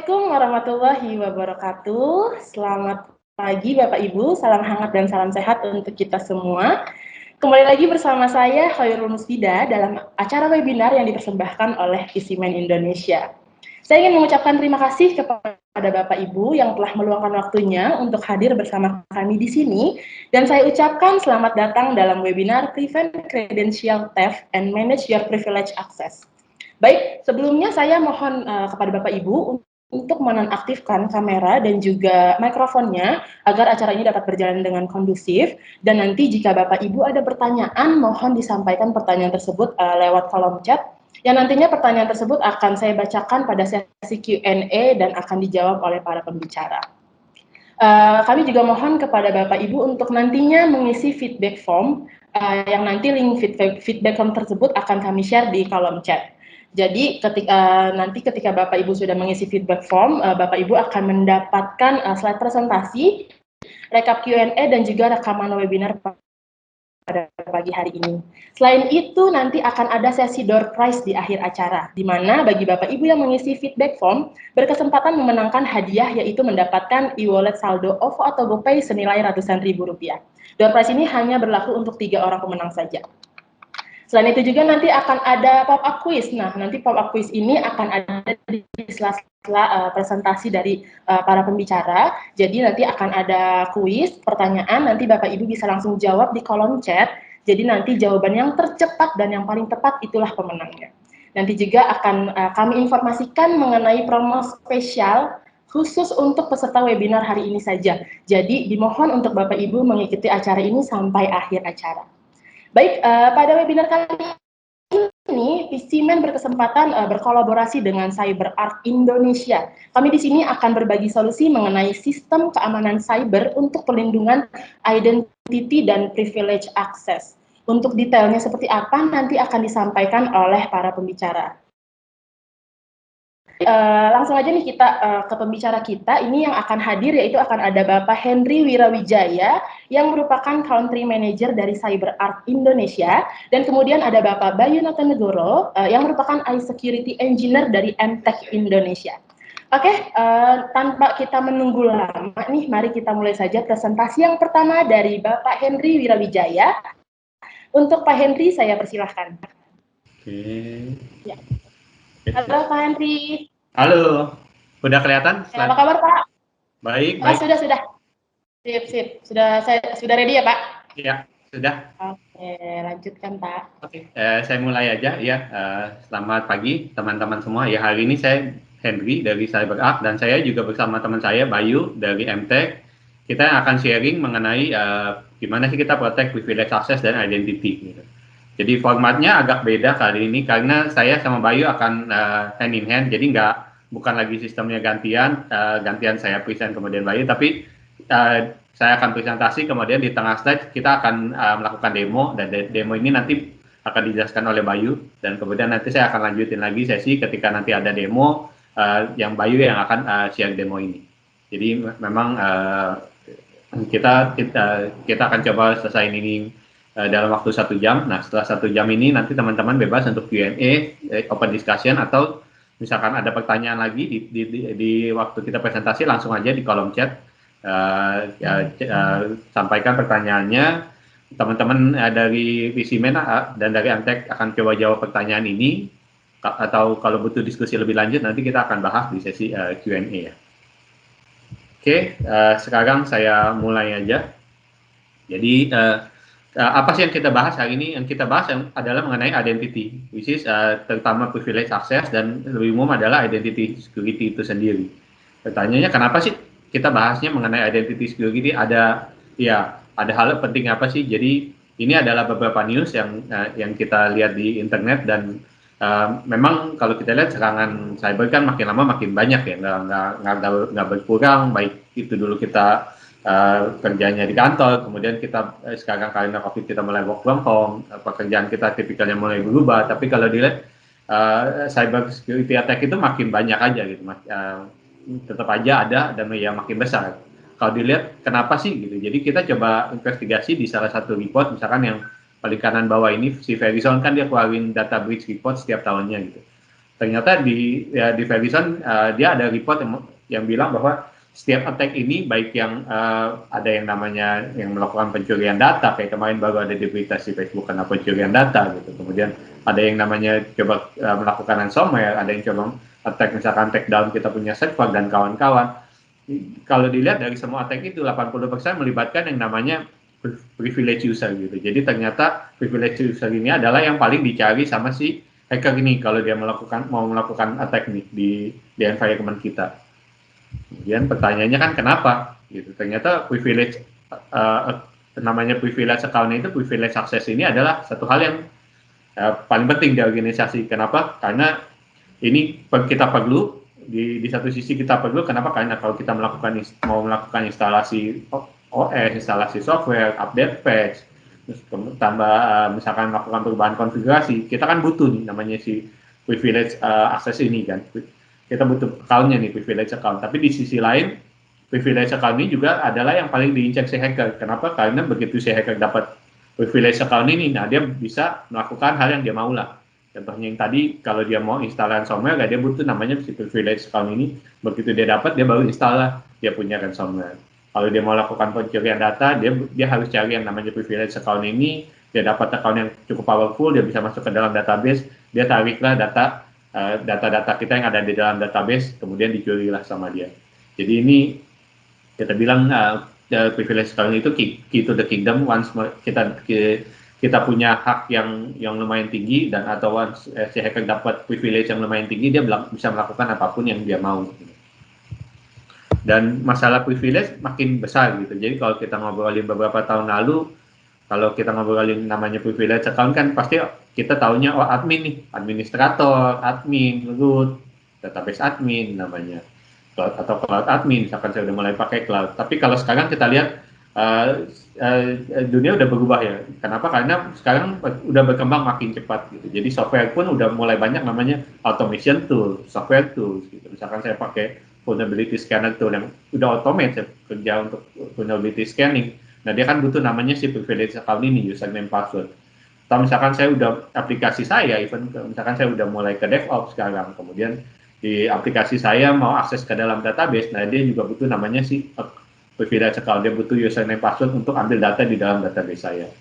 Assalamualaikum warahmatullahi wabarakatuh. Selamat pagi Bapak Ibu, salam hangat dan salam sehat untuk kita semua. Kembali lagi bersama saya Khairul Musfida dalam acara webinar yang dipersembahkan oleh Visimen Indonesia. Saya ingin mengucapkan terima kasih kepada Bapak Ibu yang telah meluangkan waktunya untuk hadir bersama kami di sini, dan saya ucapkan selamat datang dalam webinar Prevent Credential Theft and Manage Your Privilege Access. Baik, sebelumnya saya mohon kepada Bapak Ibu untuk menonaktifkan kamera dan juga mikrofonnya agar acara ini dapat berjalan dengan kondusif, dan nanti jika Bapak Ibu ada pertanyaan, mohon disampaikan pertanyaan tersebut lewat kolom chat, yang nantinya pertanyaan tersebut akan saya bacakan pada sesi Q&A dan akan dijawab oleh para pembicara. Kami juga mohon kepada Bapak Ibu untuk nantinya mengisi feedback form, yang nanti link feedback form tersebut akan kami share di kolom chat. Jadi nanti ketika Bapak Ibu sudah mengisi feedback form, Bapak Ibu akan mendapatkan slide presentasi, rekap Q&A, dan juga rekaman webinar pada pagi hari ini. Selain itu, nanti akan ada sesi door prize di akhir acara, di mana bagi Bapak Ibu yang mengisi feedback form berkesempatan memenangkan hadiah, yaitu mendapatkan e-wallet saldo OVO atau GoPay senilai ratusan ribu rupiah. Door prize ini hanya berlaku untuk 3 orang pemenang saja. Selain itu juga nanti akan ada pop-up quiz. Nah, nanti pop-up quiz ini akan ada di sela-sela presentasi dari para pembicara. Jadi nanti akan ada quiz, pertanyaan, nanti Bapak Ibu bisa langsung jawab di kolom chat. Jadi nanti jawaban yang tercepat dan yang paling tepat itulah pemenangnya. Nanti juga akan kami informasikan mengenai promo spesial khusus untuk peserta webinar hari ini saja. Jadi dimohon untuk Bapak Ibu mengikuti acara ini sampai akhir acara. Baik, pada webinar kali ini, Visimen berkesempatan berkolaborasi dengan CyberArk Indonesia. Kami di sini akan berbagi solusi mengenai sistem keamanan cyber untuk perlindungan identity dan privilege access. Untuk detailnya seperti apa nanti akan disampaikan oleh para pembicara. Langsung aja nih kita ke pembicara kita. Ini yang akan hadir yaitu akan ada Bapak Henry Wirawijaya yang merupakan Country Manager dari CyberArk Indonesia, dan kemudian ada Bapak Bayu Notonegoro yang merupakan IT Security Engineer dari MTech Indonesia. Oke, tanpa kita menunggu lama nih, mari kita mulai saja presentasi yang pertama dari Bapak Henry Wirawijaya. Untuk Pak Henry saya persilahkan. Oke. Ya. Halo Pak Henry. Halo, udah kelihatan? Apa kabar Pak? Baik, baik. Sudah. Sip. Sudah ready ya Pak? Iya, sudah. Oke, lanjutkan Pak. Oke, saya mulai aja ya. Selamat pagi teman-teman semua. Ya, hari ini saya Henry dari CyberArk dan saya juga bersama teman saya Bayu dari MTech. Kita akan sharing mengenai gimana sih kita protect privilege access dan identity. Gitu. Jadi formatnya agak beda kali ini karena saya sama Bayu akan hand in hand, jadi bukan lagi sistemnya gantian saya present kemudian Bayu, tapi saya akan presentasi kemudian di tengah slide kita akan melakukan demo, dan demo ini nanti akan dijelaskan oleh Bayu, dan kemudian nanti saya akan lanjutin lagi sesi ketika nanti ada demo yang Bayu yang akan share demo ini. Jadi memang kita akan coba selesai ini dalam waktu 1 jam. Nah, setelah 1 jam ini nanti teman-teman bebas untuk Q&A, open discussion, atau misalkan ada pertanyaan lagi di waktu kita presentasi, langsung aja di kolom chat sampaikan pertanyaannya. Teman-teman dari Visimen dan dari MTech akan coba jawab pertanyaan ini, atau kalau butuh diskusi lebih lanjut nanti kita akan bahas di sesi Q&A ya. Oke, sekarang saya mulai aja. Jadi apa sih yang kita bahas hari ini? Yang kita bahas adalah mengenai identity, which is terutama privilege access, dan lebih umum adalah identity security itu sendiri. Pertanyaannya, kenapa sih kita bahasnya mengenai identity security? Ada hal penting apa sih? Jadi ini adalah beberapa news yang kita lihat di internet, dan memang kalau kita lihat serangan cyber kan makin lama makin banyak ya, nggak berkurang. Baik itu dulu kita kerjanya di kantor, kemudian kita sekarang karena COVID kita mulai work from home, pekerjaan kita tipikalnya mulai berubah, tapi kalau dilihat cyber security attack itu makin banyak aja gitu, tetap aja ada dan ya makin besar. Kalau dilihat kenapa sih gitu, jadi kita coba investigasi di salah satu report, misalkan yang paling kanan bawah ini si Verizon kan dia keluarin data breach report setiap tahunnya gitu. ternyata di Verizon dia ada report yang bilang bahwa setiap attack ini baik yang ada yang namanya yang melakukan pencurian data, kayak kemarin baru ada di berita si Facebook kena pencurian data gitu, kemudian ada yang namanya coba melakukan ransomware, ada yang coba attack misalkan take down kita punya server dan kawan-kawan. Kalau dilihat dari semua attack itu 80% melibatkan yang namanya privilege user gitu. Jadi ternyata privilege user ini adalah yang paling dicari sama si hacker ini kalau dia mau melakukan attack nih di environment kita. Kemudian pertanyaannya kan kenapa? Gitu. Ternyata privilege namanya privilege account itu privilege access ini adalah satu hal yang paling penting di organisasi. Kenapa? Karena ini kita perlu di satu sisi kita perlu. Kenapa? Karena kalau kita mau melakukan instalasi OS, instalasi software, update patch, terus tambah misalkan melakukan perubahan konfigurasi, kita kan butuh nih namanya si privilege access ini kan. Kita butuh account-nya nih, privilege account. Tapi di sisi lain, privilege account ini juga adalah yang paling diinjak si hacker. Kenapa? Karena begitu si hacker dapat privilege account ini, nah dia bisa melakukan hal yang dia mau lah. Contohnya yang tadi, kalau dia mau install ransomware, dia butuh namanya si privilege account ini. Begitu dia dapat, dia baru install lah, dia punya ransomware. Kalau dia mau lakukan pencurian data, dia harus cari yang namanya privilege account ini, dia dapat account yang cukup powerful, dia bisa masuk ke dalam database, dia tariklah data-data kita yang ada di dalam database, kemudian dicurilah sama dia. Jadi ini kita bilang privilege account itu key to the kingdom. Once kita punya hak yang lumayan tinggi dan atau once si hacker dapat privilege yang lumayan tinggi, dia bisa melakukan apapun yang dia mau. Dan masalah privilege makin besar gitu. Jadi kalau kita ngobrolin beberapa tahun lalu, kalau kita ngobrolin namanya privilege account kan pasti kita taunya admin nih, administrator, admin, root, database admin namanya, cloud atau cloud admin. Misalkan saya udah mulai pakai cloud. Tapi kalau sekarang kita lihat dunia udah berubah ya. Kenapa? Karena sekarang udah berkembang makin cepat gitu. Jadi software pun udah mulai banyak namanya automation tool, software tools gitu. Misalkan saya pakai vulnerability scanner tool yang udah automate kerja untuk vulnerability scanning. Nah, dia kan butuh namanya si privilege account ini, username password. Atau misalkan saya udah aplikasi saya, misalkan saya udah mulai ke DevOps sekarang, kemudian di aplikasi saya mau akses ke dalam database, nah dia juga butuh namanya si privilege account, dia butuh username password untuk ambil data di dalam database saya.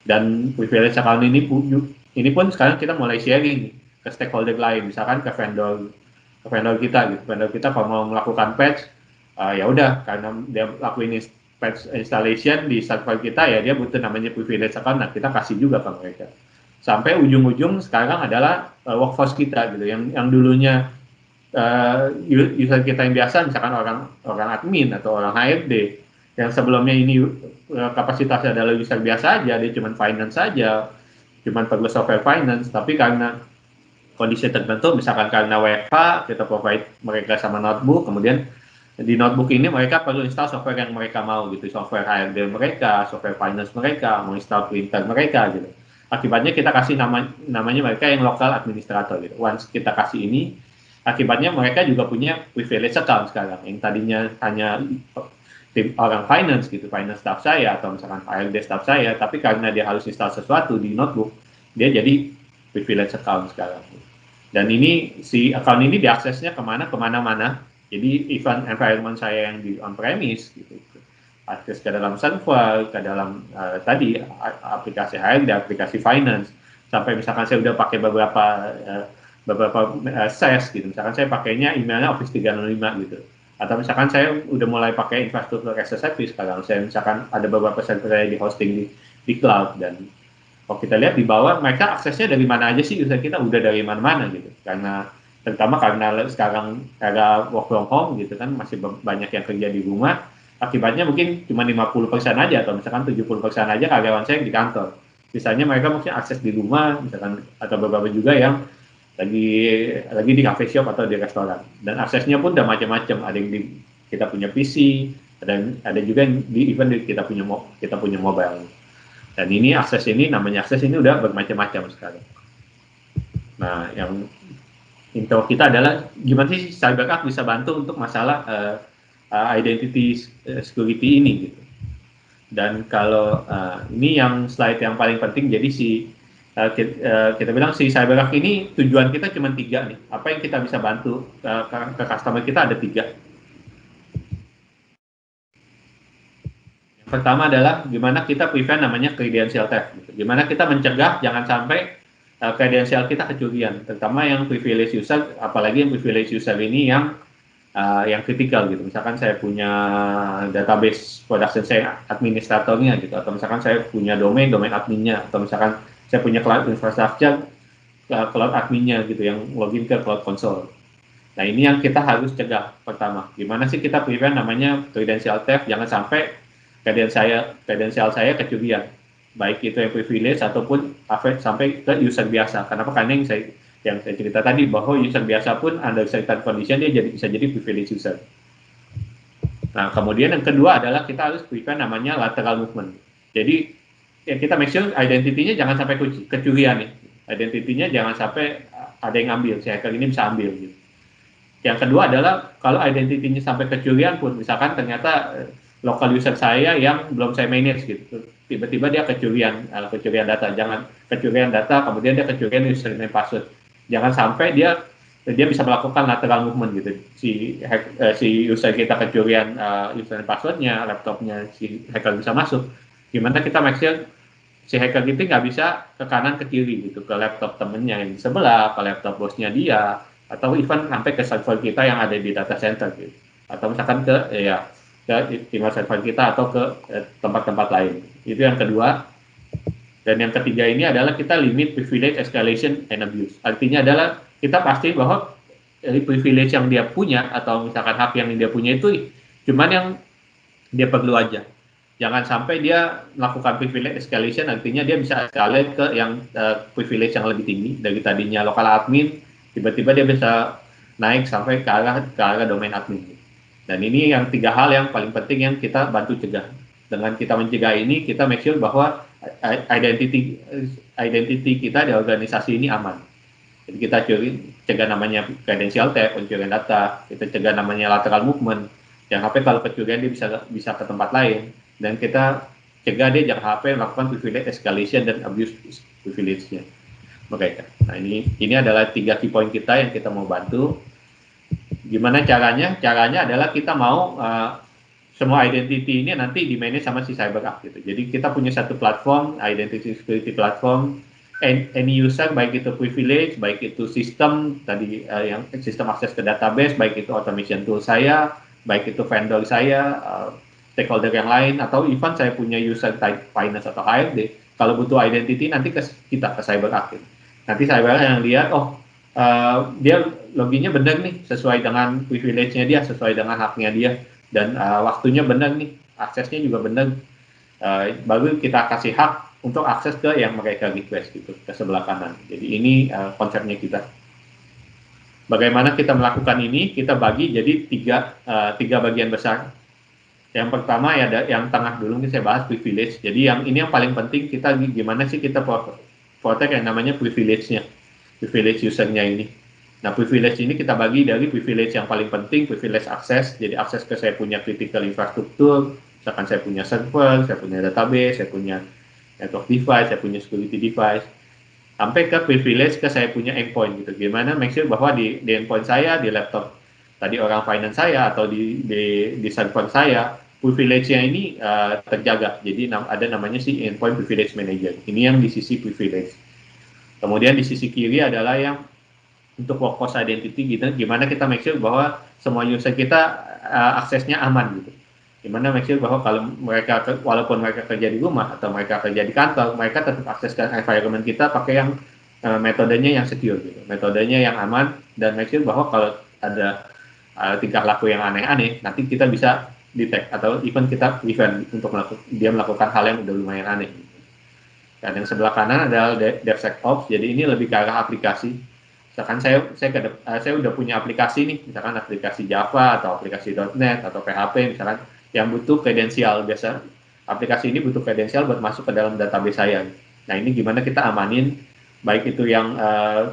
Dan privilege account ini pun sekarang kita mulai sharing ke stakeholder lain, misalkan ke vendor kita gitu. Vendor kita kalau mau melakukan patch, ya udah karena dia lakuin patch installation di server kita, ya dia butuh namanya privilege account, nah kita kasih juga ke mereka. Sampai ujung-ujung sekarang adalah workforce kita gitu, yang dulunya user kita yang biasa, misalkan orang admin atau orang HRD, yang sebelumnya ini kapasitasnya adalah user biasa aja, dia cuma finance saja, cuma perlu software finance, tapi karena kondisi tertentu, misalkan karena WFH, kita provide mereka sama notebook, kemudian di notebook ini mereka perlu install software yang mereka mau gitu, software HRD mereka, software finance mereka, mau install printer mereka gitu. Akibatnya kita kasih namanya mereka yang local administrator gitu. Once kita kasih ini, akibatnya mereka juga punya privilege account sekarang, yang tadinya hanya tim orang finance gitu, finance staff saya atau misalkan HRD staff saya, tapi karena dia harus install sesuatu di notebook, dia jadi privilege account sekarang. Dan ini si account ini diaksesnya kemana-mana. Jadi even environment saya yang di on-premise gitu, akses ke dalam server, ke dalam tadi aplikasi HRD, aplikasi finance, sampai misalkan saya udah pakai beberapa SaaS gitu, misalkan saya pakainya emailnya Office 365 gitu, atau misalkan saya udah mulai pakai infrastruktur as a service sekarang, saya misalkan ada beberapa server saya di hosting di cloud, dan kalau kita lihat di bawah mereka aksesnya dari mana aja sih, user kita udah dari mana-mana gitu, karena terutama karena sekarang era work from home gitu kan, masih banyak yang kerja di rumah, akibatnya mungkin cuma 50% aja atau misalkan 70% aja karyawan saya di kantor, misalnya mereka mungkin akses di rumah misalkan, atau beberapa juga yang lagi di cafe shop atau di restoran, dan aksesnya pun udah macam-macam, ada yang kita punya PC, ada juga yang di event kita punya mobile. Dan ini namanya akses ini udah bermacam-macam sekarang. Nah, yang intro kita adalah gimana sih CyberArk bisa bantu untuk masalah identity security ini gitu. Dan kalau ini yang slide yang paling penting, jadi si kita bilang si CyberArk ini tujuan kita cuma 3 nih. Apa yang kita bisa bantu ke customer kita ada 3. Yang pertama adalah gimana kita prevent namanya credential theft. Gitu. Gimana kita mencegah jangan sampai credential kita kecurian, terutama yang privilege user, apalagi yang privilege user ini yang kritikal gitu. Misalkan saya punya database production saya administratornya gitu, atau misalkan saya punya domain adminnya, atau misalkan saya punya cloud infrastructure cloud adminnya gitu yang login ke cloud console. Nah ini yang kita harus cegah pertama. Gimana sih kita prevent namanya credential theft, jangan sampai credential saya kecurian, baik itu yang privilege ataupun sampai ke user biasa. Kenapa? Karena yang saya cerita tadi bahwa user biasa pun under certain condition dia bisa jadi privilege user. Nah kemudian yang kedua adalah kita harus prevent namanya lateral movement. Jadi ya kita make sure identity-nya jangan sampai kecurian nih. Identity-nya jangan sampai ada yang ngambil, si hacker ini bisa ambil gitu. Yang kedua adalah kalau identity-nya sampai kecurian pun, misalkan ternyata local user saya yang belum saya manage gitu, tiba-tiba dia kecurian data, jangan kecurian data, kemudian dia kecurian username password. Jangan sampai dia bisa melakukan lateral movement gitu. Si user kita kecurian username passwordnya, laptopnya si hacker bisa masuk. Gimana kita make sure si hacker itu nggak bisa ke kanan ke kiri gitu, ke laptop temennya yang di sebelah, ke laptop bosnya dia, atau even sampai ke server kita yang ada di data center gitu, atau misalkan ke email server kita atau ke tempat-tempat lain. Itu yang kedua. Dan yang ketiga ini adalah kita limit privilege escalation and abuse. Artinya adalah kita pasti bahwa privilege yang dia punya atau misalkan hak yang dia punya itu cuman yang dia perlu aja. Jangan sampai dia melakukan privilege escalation, artinya dia bisa escalate ke yang privilege yang lebih tinggi dari tadinya local admin, tiba-tiba dia bisa naik sampai ke arah domain admin. Dan ini yang 3 hal yang paling penting yang kita bantu cegah. Dengan kita mencegah ini, kita make sure bahwa identity kita di organisasi ini aman. Jadi kita cegah namanya credential theft, pencurian data, kita cegah namanya lateral movement. Jangan sampai kalau kecurian dia bisa ke tempat lain, dan kita cegah dia jangan sampai melakukan privilege escalation dan abuse privilege-nya mereka. Nah ini adalah 3 key point kita yang kita mau bantu. Gimana caranya? Caranya adalah kita mau semua identity ini nanti di-manage sama si CyberArk gitu. Jadi kita punya satu platform, identity security platform, any user, baik itu privilege, baik itu sistem tadi yang sistem akses ke database, baik itu automation tool saya, baik itu vendor saya, stakeholder yang lain, atau even saya punya user type finance atau HRD, kalau butuh identity nanti ke CyberArk gitu. Nanti CyberArk yang lihat, dia loginnya benar nih, sesuai dengan privilege-nya dia, sesuai dengan haknya dia, dan waktunya benar nih, aksesnya juga benar, baru kita kasih hak untuk akses ke yang mereka request gitu, ke sebelah kanan. Jadi ini konsepnya kita. Bagaimana kita melakukan ini? Kita bagi jadi tiga bagian besar. Yang pertama ya, yang tengah dulu ini saya bahas privilege. Jadi yang paling penting kita gimana sih kita protect yang namanya privilege-nya, privilege usernya ini. Nah privilege ini kita bagi dari privilege yang paling penting, privilege akses. Jadi akses ke saya punya critical infrastruktur, misalkan saya punya server, saya punya database, saya punya network device, saya punya security device, sampai ke privilege ke saya punya endpoint gitu. Gimana make sure bahwa di endpoint saya, di laptop tadi orang finance saya atau di server saya, privilege-nya ini terjaga. Jadi ada namanya si endpoint privilege manager. Ini yang di sisi privilege. Kemudian di sisi kiri adalah yang untuk workforce identity gitu. Gimana kita make sure bahwa semua user kita aksesnya aman gitu. Gimana make sure bahwa kalau mereka walaupun mereka kerja di rumah atau mereka kerja di kantor, mereka tetap akses ke environment kita pakai yang metodenya yang secure gitu. Metodenya yang aman, dan make sure bahwa kalau ada tingkah laku yang aneh-aneh, nanti kita bisa detect atau even kita prevent untuk dia melakukan hal yang udah lumayan aneh. Dan yang sebelah kanan adalah DevSecOps, jadi ini lebih ke arah aplikasi. Misalkan saya udah punya aplikasi nih, misalkan aplikasi Java atau aplikasi .NET atau PHP misalkan, yang butuh kredensial. Biasa aplikasi ini butuh kredensial buat masuk ke dalam database saya. Nah ini gimana kita amanin, baik itu yang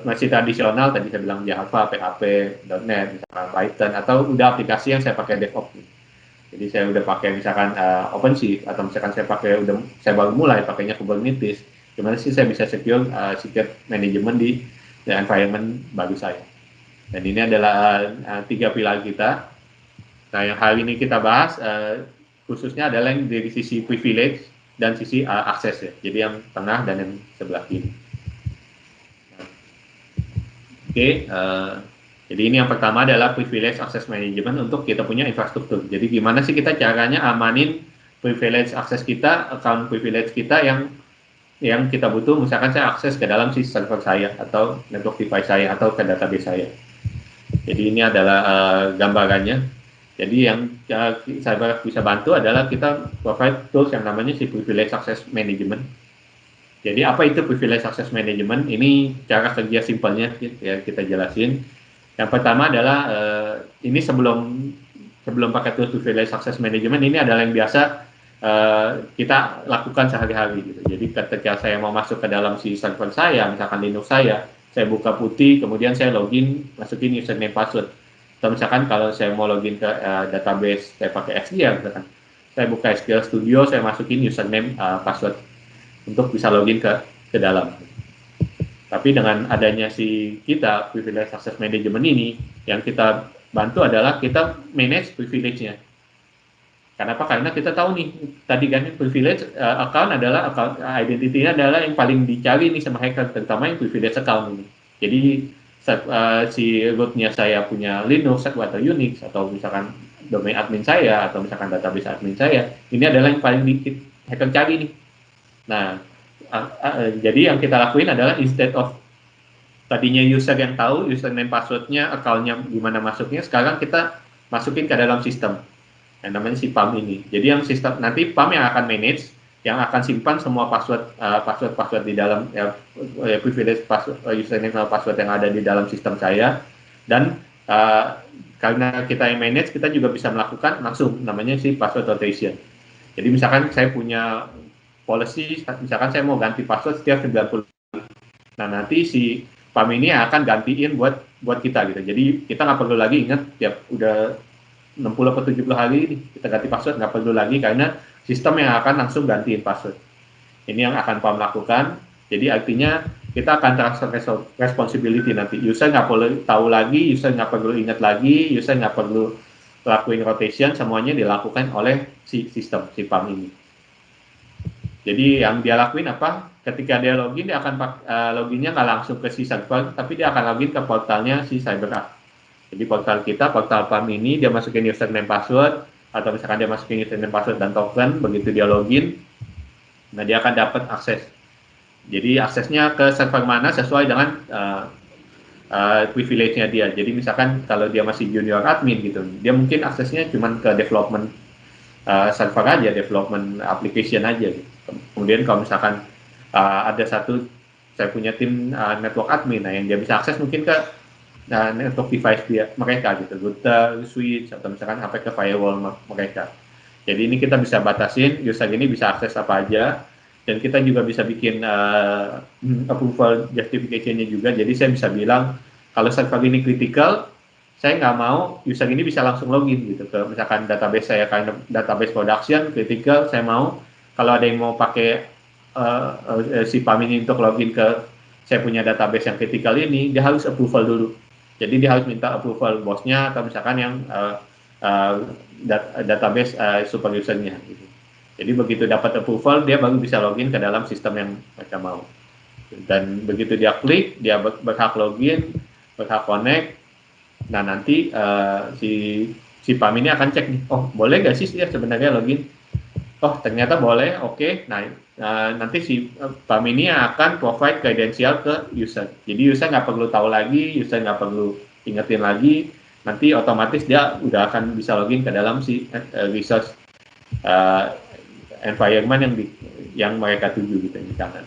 masih tradisional, tadi saya bilang Java, PHP, .NET, misalkan Python, atau udah aplikasi yang saya pakai DevOps. Jadi saya udah pakai misalkan OpenShift, atau misalkan saya baru mulai pakainya Kubernetes. gimana sih saya bisa secure secret management di environment baru saya. Dan ini adalah 3 pilar kita. Nah, yang hari ini kita bahas khususnya adalah yang dari sisi privilege dan sisi akses ya. Jadi yang tengah dan yang sebelah kiri. Oke, jadi ini yang pertama adalah privilege access management untuk kita punya infrastruktur. Jadi gimana sih kita caranya amanin privilege akses kita, account privilege kita yang kita butuh, misalkan saya akses ke dalam si server saya atau network device saya atau ke database saya. Jadi ini adalah gambarannya. Jadi yang saya bisa bantu adalah kita provide tools yang namanya si privilege access management. Jadi apa itu privilege access management? Ini cara kerja simpelnya ya kita jelasin. Yang pertama adalah ini sebelum pakai tools privilege access management, ini adalah yang biasa kita lakukan sehari-hari gitu. Jadi ketika saya mau masuk ke dalam si server saya, misalkan Linux saya buka putih, kemudian saya login, masukin username password. Atau misalkan kalau saya mau login ke database, saya pakai SQL, misalkan saya buka SQL Studio, saya masukin username password untuk bisa login ke dalam. Tapi dengan adanya si kita privilege access management ini, yang kita bantu adalah kita manage privilege-nya. Kenapa? Karena kita tahu nih, tadi kan privilege account adalah account identity-nya adalah yang paling dicari nih sama hacker, terutama yang privilege account ini. Jadi si rootnya saya punya Linux atau Unix atau misalkan domain admin saya atau misalkan database admin saya, ini adalah yang paling dikit hacker cari nih. Nah, jadi yang kita lakuin adalah instead of tadinya user yang tahu username passwordnya, accountnya gimana masuknya, sekarang kita masukin ke dalam sistem yang namanya si PAM ini. Jadi yang sistem nanti PAM yang akan manage, yang akan simpan semua password di dalam privilege password, username sama password yang ada di dalam sistem saya. Dan karena kita yang manage, kita juga bisa melakukan langsung namanya si password rotation. Jadi misalkan saya punya policy, misalkan saya mau ganti password setiap 90. Nah, nanti si PAM ini akan gantiin buat kita gitu. Jadi kita nggak perlu lagi ingat tiap udah 60 atau 70 hari kita ganti password, nggak perlu lagi karena sistem yang akan langsung gantiin password. Ini yang akan PAM lakukan. Jadi artinya kita akan transfer responsibility nanti. User nggak perlu tahu lagi, user nggak perlu ingat lagi, user nggak perlu lakuin rotation, semuanya dilakukan oleh si sistem, si PAM ini. Jadi yang dia lakuin apa? Ketika dia login, dia akan loginnya nggak langsung ke si server, tapi dia akan login ke portalnya si CyberArk. Jadi portal kita, portal PAM ini, dia masukin username password, atau misalkan dia masukin username password dan token, begitu dia login, nah dia akan dapat akses. Jadi aksesnya ke server mana sesuai dengan privilege-nya dia. Jadi misalkan kalau dia masih junior admin gitu, dia mungkin aksesnya cuma ke development server aja, development application aja gitu. Kemudian kalau misalkan ada saya punya tim network admin, nah yang dia bisa akses mungkin ke network device mereka gitu, router, switch, atau misalkan sampai ke firewall mereka. Jadi ini kita bisa batasin, user ini bisa akses apa aja, dan kita juga bisa bikin approval justification-nya juga. Jadi saya bisa bilang, kalau server ini critical, saya nggak mau user ini bisa langsung login gitu ke misalkan database saya, karena database production critical, saya mau kalau ada yang mau pakai si PAM ini untuk login ke saya punya database yang critical ini, dia harus approval dulu. Jadi dia harus minta approval bosnya atau misalkan yang database super usernya gitu. Jadi begitu dapat approval, dia baru bisa login ke dalam sistem yang mereka mau. Dan begitu dia klik, dia berhak login, berhak connect. Nah nanti si PAM ini akan cek nih, oh boleh nggak sih dia sebenarnya login? Oh ternyata boleh, oke. Nah nanti si PAM ini akan provide kredensial ke user. Jadi user nggak perlu tahu lagi, user nggak perlu ingetin lagi. Nanti otomatis dia udah akan bisa login ke dalam si resource environment yang mereka tuju gitu misalkan.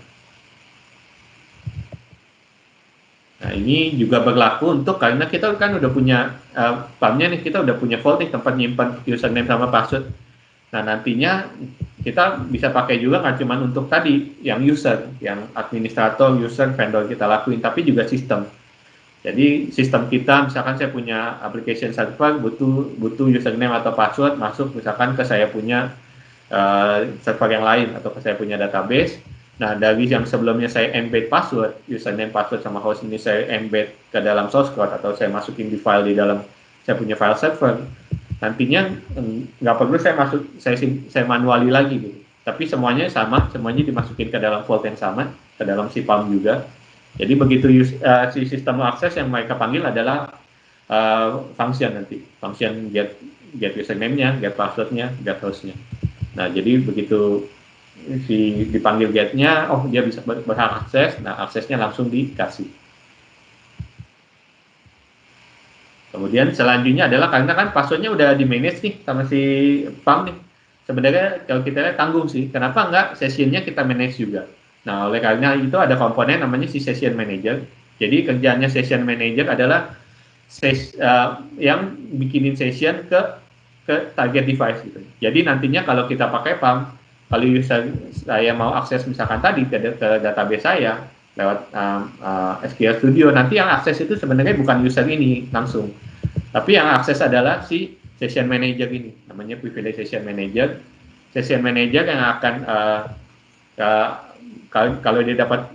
Nah ini juga berlaku untuk karena kita kan udah punya PAM-nya nih, kita udah punya vault nih tempat nyimpan username sama password. Nah nantinya kita bisa pakai juga nggak cuma untuk tadi yang user, yang administrator, user, vendor kita lakuin, tapi juga sistem. Jadi sistem kita, misalkan saya punya application server, butuh username atau password masuk misalkan ke saya punya server yang lain atau ke saya punya database. Nah, dari yang sebelumnya saya embed password, username, password sama host ini saya embed ke dalam source code atau saya masukin di file di dalam saya punya file server. Nantinya nggak perlu saya manuali lagi gitu. Tapi semuanya sama, semuanya dimasukin ke dalam vault yang sama, ke dalam si PAM juga. Jadi begitu si sistem akses yang mereka panggil adalah function nanti, function get username-nya, get password-nya, get host-nya. Nah, jadi begitu si dipanggil get-nya, oh dia bisa berhak akses, nah aksesnya langsung dikasih. Kemudian selanjutnya adalah karena kan passwordnya udah di manage nih sama si PAM nih. Sebenarnya kalau kita lihat tanggung sih, kenapa enggak sessionnya kita manage juga? Nah, oleh karena itu ada komponen namanya si session manager. Jadi kerjaannya session manager adalah yang bikinin session ke target device gitu. Jadi nantinya kalau kita pakai PAM, kalau saya mau akses misalkan tadi ke database saya lewat SQL Studio, nanti yang akses itu sebenarnya bukan user ini langsung, tapi yang akses adalah si session manager ini, namanya privilege session manager. Session manager yang akan kalau dia dapat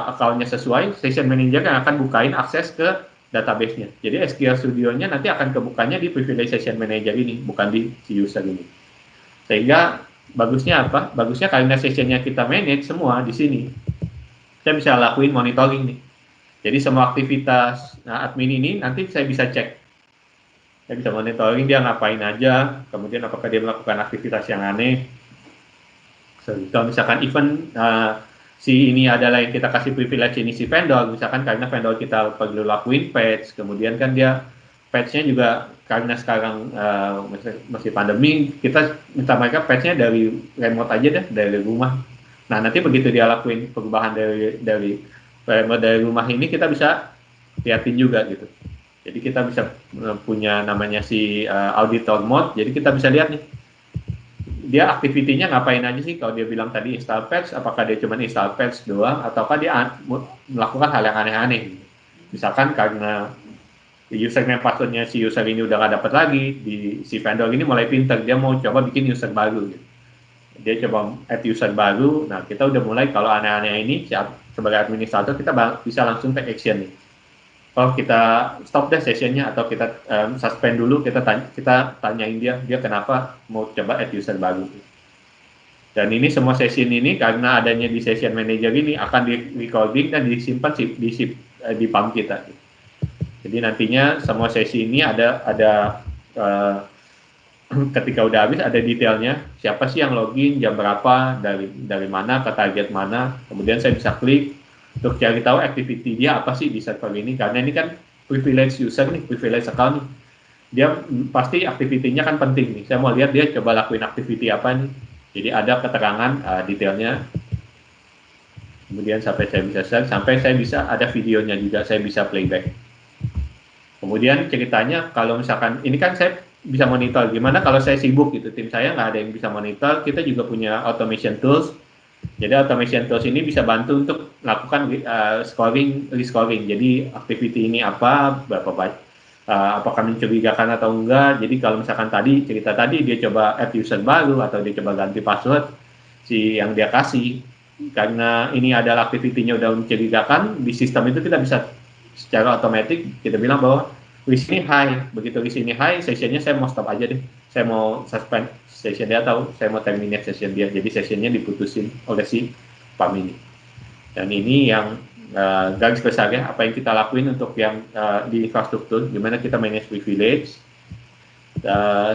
akunnya sesuai, session manager yang akan bukain akses ke database-nya. Jadi SQL Studio-nya nanti akan kebukanya di privilege session manager ini, bukan di si user ini. Sehingga bagusnya apa? Bagusnya karena session-nya kita manage semua di sini, saya bisa lakuin monitoring nih. Jadi semua aktivitas admin ini nanti saya bisa cek. Saya bisa monitoring dia ngapain aja, kemudian apakah dia melakukan aktivitas yang aneh. Kalau misalkan event si ini adalah yang kita kasih privilege ini si vendor, misalkan karena vendor kita perlu lakuin patch, kemudian kan dia patch-nya juga karena sekarang masih pandemi, kita minta mereka patch-nya dari remote aja deh, dari rumah. Nah, nanti begitu dia lakuin perubahan dari rumah ini, kita bisa liatin juga gitu. Jadi kita bisa punya namanya si auditor mode, jadi kita bisa lihat nih, dia aktivitinya ngapain aja sih. Kalau dia bilang tadi install patch, apakah dia cuma install patch doang, ataukah dia melakukan hal yang aneh-aneh. Misalkan karena username passwordnya si user ini udah nggak dapat lagi, si vendor ini mulai pinter, dia mau coba bikin user baru gitu. Dia coba add user baru, nah kita udah mulai kalau aneh-aneh ini sebagai administrator kita bisa langsung take action nih. Oh, kita stop deh sessionnya atau kita suspend dulu, kita tanyain dia kenapa mau coba add user baru. Dan ini semua session ini karena adanya di session manager ini akan di recording dan disimpan di PAM kita. Jadi nantinya semua sesi ini ada ketika udah habis ada detailnya, siapa sih yang login, jam berapa, dari mana ke target mana. Kemudian saya bisa klik untuk cari tahu activity dia apa sih di server ini, karena ini kan privilege user nih, privilege account nih. Dia pasti activity-nya kan penting nih. Saya mau lihat dia coba lakuin activity apa nih. Jadi ada keterangan detailnya. Kemudian sampai saya bisa share, sampai saya bisa ada videonya juga, saya bisa playback. Kemudian ceritanya kalau misalkan ini kan saya bisa monitor, gimana kalau saya sibuk gitu, tim saya nggak ada yang bisa monitor, kita juga punya automation tools. Jadi automation tools ini bisa bantu untuk melakukan rescoring. Jadi activity ini apa, berapa banyak, apakah mencurigakan atau enggak. Jadi kalau misalkan cerita tadi dia coba add user baru atau dia coba ganti password si yang dia kasih, karena ini adalah activity-nya udah mencurigakan, di sistem itu kita bisa secara otomatis kita bilang bahwa risk ini high. Begitu risk ini high, sessionnya saya mau stop aja deh, saya mau suspend session dia atau saya mau terminate session dia. Jadi sessionnya diputusin oleh si PAM ini. Dan ini yang garis besarnya apa yang kita lakuin untuk yang di infrastruktur, gimana kita manage privilege.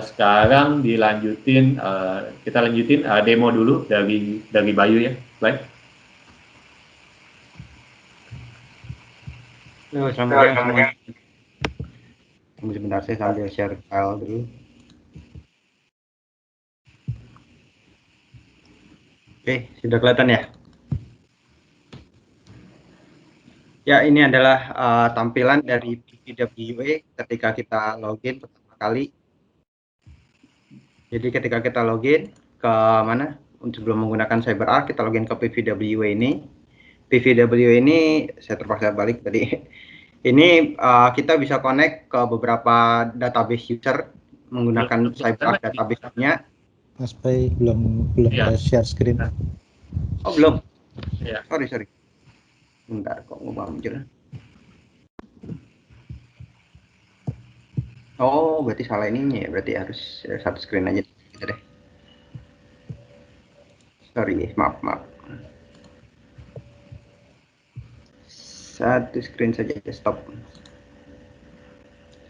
Sekarang kita lanjutin demo dulu dari Bayu ya. Baik. Halo, selamat siang semuanya. Sebentar, saya sambil share file dulu. Oke, sudah kelihatan ya? Ya, ini adalah tampilan dari PVWA ketika kita login pertama kali. Jadi ketika kita login ke mana? Sebelum menggunakan CyberArk, kita login ke PVWA ini. PVWA ini saya terpaksa balik tadi. Ini kita bisa connect ke beberapa database user menggunakan CyberArk database-nya. Mas Bay belum ya. Share screen. Oh, belum. Ya. Sorry. Bentar, kok nggak muncul. Oh, berarti salah ininya ya. Berarti harus satu screen aja. Gitu deh. Sorry, maaf. Satu screen saja, stop.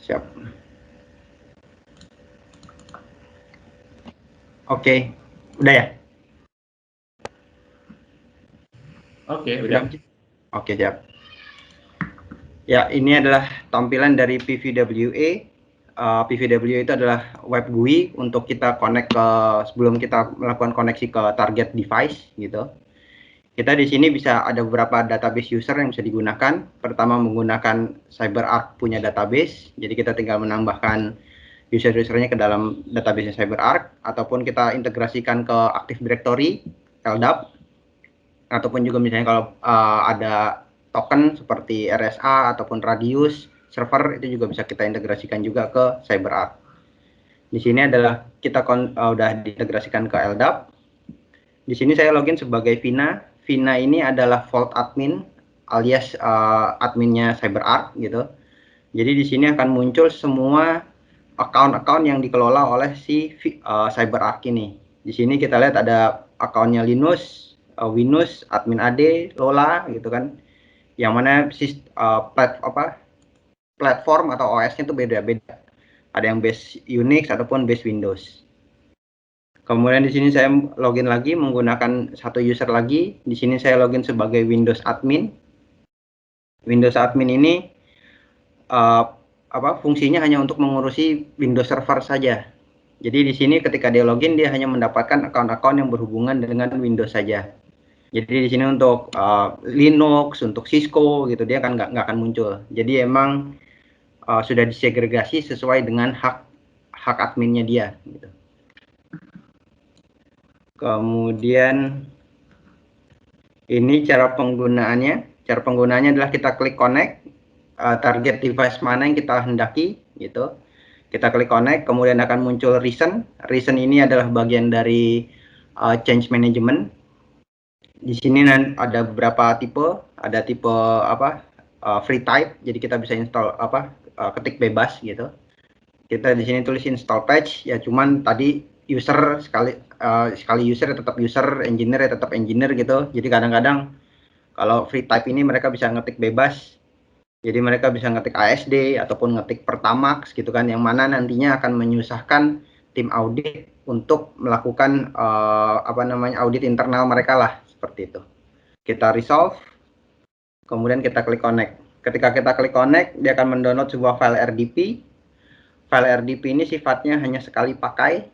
Siap. Oke, udah ya? Oke, udah. Oke, siap. Ya, ini adalah tampilan dari PVWA. PVWA itu adalah web GUI untuk kita connect ke sebelum kita melakukan koneksi ke target device gitu. Kita di sini bisa ada beberapa database user yang bisa digunakan. Pertama menggunakan CyberArk punya database, jadi kita tinggal menambahkan user-usernya ke dalam database CyberArk, ataupun kita integrasikan ke Active Directory, LDAP, ataupun juga misalnya kalau ada token seperti RSA ataupun Radius server itu juga bisa kita integrasikan juga ke CyberArk. Di sini adalah kita udah diintegrasikan ke LDAP. Di sini saya login sebagai Vina. Vina ini adalah vault admin alias adminnya CyberArk gitu. Jadi di sini akan muncul semua account-account yang dikelola oleh si CyberArk ini. Di sini kita lihat ada akunnya Linus, Winus, admin AD, Lola gitu kan. Yang mana platform atau OS-nya itu beda-beda. Ada yang base Unix ataupun base Windows. Kemudian di sini saya login lagi menggunakan satu user lagi. Di sini saya login sebagai Windows admin. Windows admin ini fungsinya hanya untuk mengurusi Windows Server saja. Jadi di sini ketika dia login dia hanya mendapatkan akun-akun yang berhubungan dengan Windows saja. Jadi di sini untuk Linux, untuk Cisco gitu dia kan nggak akan muncul. Jadi emang sudah disegregasi sesuai dengan hak adminnya dia. Gitu. Kemudian ini cara penggunaannya. Cara penggunaannya adalah kita klik connect target device mana yang kita hendaki gitu. Kita klik connect, kemudian akan muncul reason. Reason ini adalah bagian dari change management. Di sini ada beberapa tipe, ada tipe free type, jadi kita bisa install ketik bebas gitu. Kita di sini tulis install patch, ya cuman tadi user sekali user tetap user, engineer ya tetap engineer gitu. Jadi kadang-kadang kalau free type ini mereka bisa ngetik bebas. Jadi mereka bisa ngetik ASD ataupun ngetik Pertamax gitu kan, yang mana nantinya akan menyusahkan tim audit untuk melakukan audit internal mereka lah, seperti itu. Kita resolve, kemudian kita klik connect. Ketika kita klik connect, dia akan mendownload sebuah file RDP. File RDP ini sifatnya hanya sekali pakai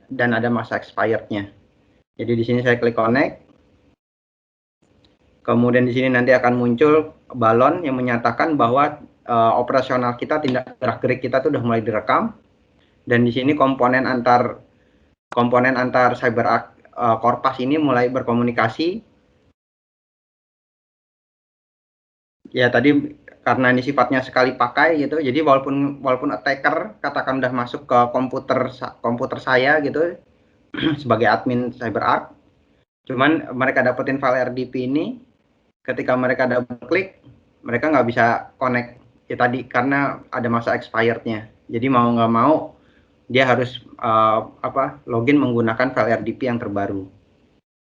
dan ada masa expirednya. Jadi di sini saya klik connect. Kemudian di sini nanti akan muncul balon yang menyatakan bahwa operasional kita, tindak gerak-gerik kita tuh udah mulai direkam. Dan di sini komponen antar CyberArk Korpas ini mulai berkomunikasi. Ya tadi karena ini sifatnya sekali pakai gitu. Jadi walaupun attacker katakan udah masuk ke komputer saya gitu sebagai admin CyberArk, cuman mereka dapetin file RDP ini. Ketika mereka double klik, mereka nggak bisa connect ya tadi karena ada masa expirednya. Jadi mau nggak mau dia harus login menggunakan file RDP yang terbaru.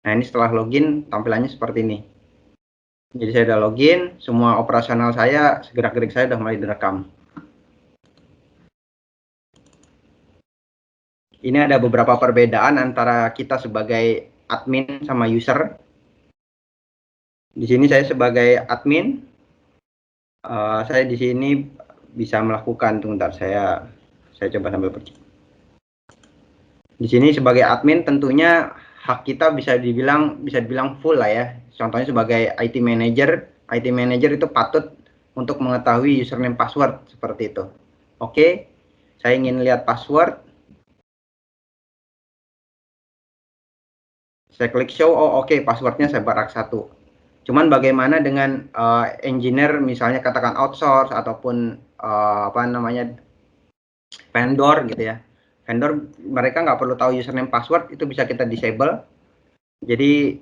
Nah ini setelah login tampilannya seperti ini. Jadi saya udah login, semua operasional saya, gerak-gerik saya udah mulai direkam. Ini ada beberapa perbedaan antara kita sebagai admin sama user. Di sini saya sebagai admin, saya di sini bisa melakukan, tunggu bentar, saya coba sambil pergi. Di sini sebagai admin tentunya hak kita bisa dibilang full lah ya. Contohnya sebagai IT manager itu patut untuk mengetahui username password seperti itu. Oke, saya ingin lihat password. Saya klik show, oh oke, passwordnya CyberArk 1. Cuman bagaimana dengan engineer misalnya katakan outsource ataupun vendor gitu ya. Vendor mereka nggak perlu tahu username password, itu bisa kita disable. Jadi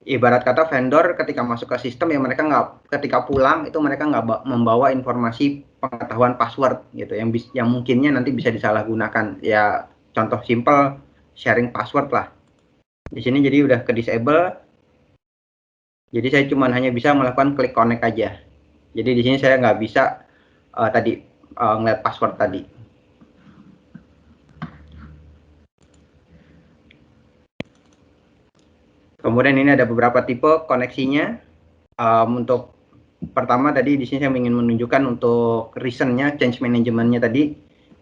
ibarat kata vendor ketika masuk ke sistem ya mereka nggak, ketika pulang itu mereka nggak membawa informasi pengetahuan password gitu yang mungkinnya nanti bisa disalahgunakan. Ya contoh simple sharing password lah. Di sini jadi udah ke disable. Jadi saya cuma hanya bisa melakukan klik connect aja. Jadi di sini saya nggak bisa ngeliat password tadi. Kemudian ini ada beberapa tipe koneksinya. Untuk pertama tadi di sini saya ingin menunjukkan untuk reason-nya, change management-nya tadi.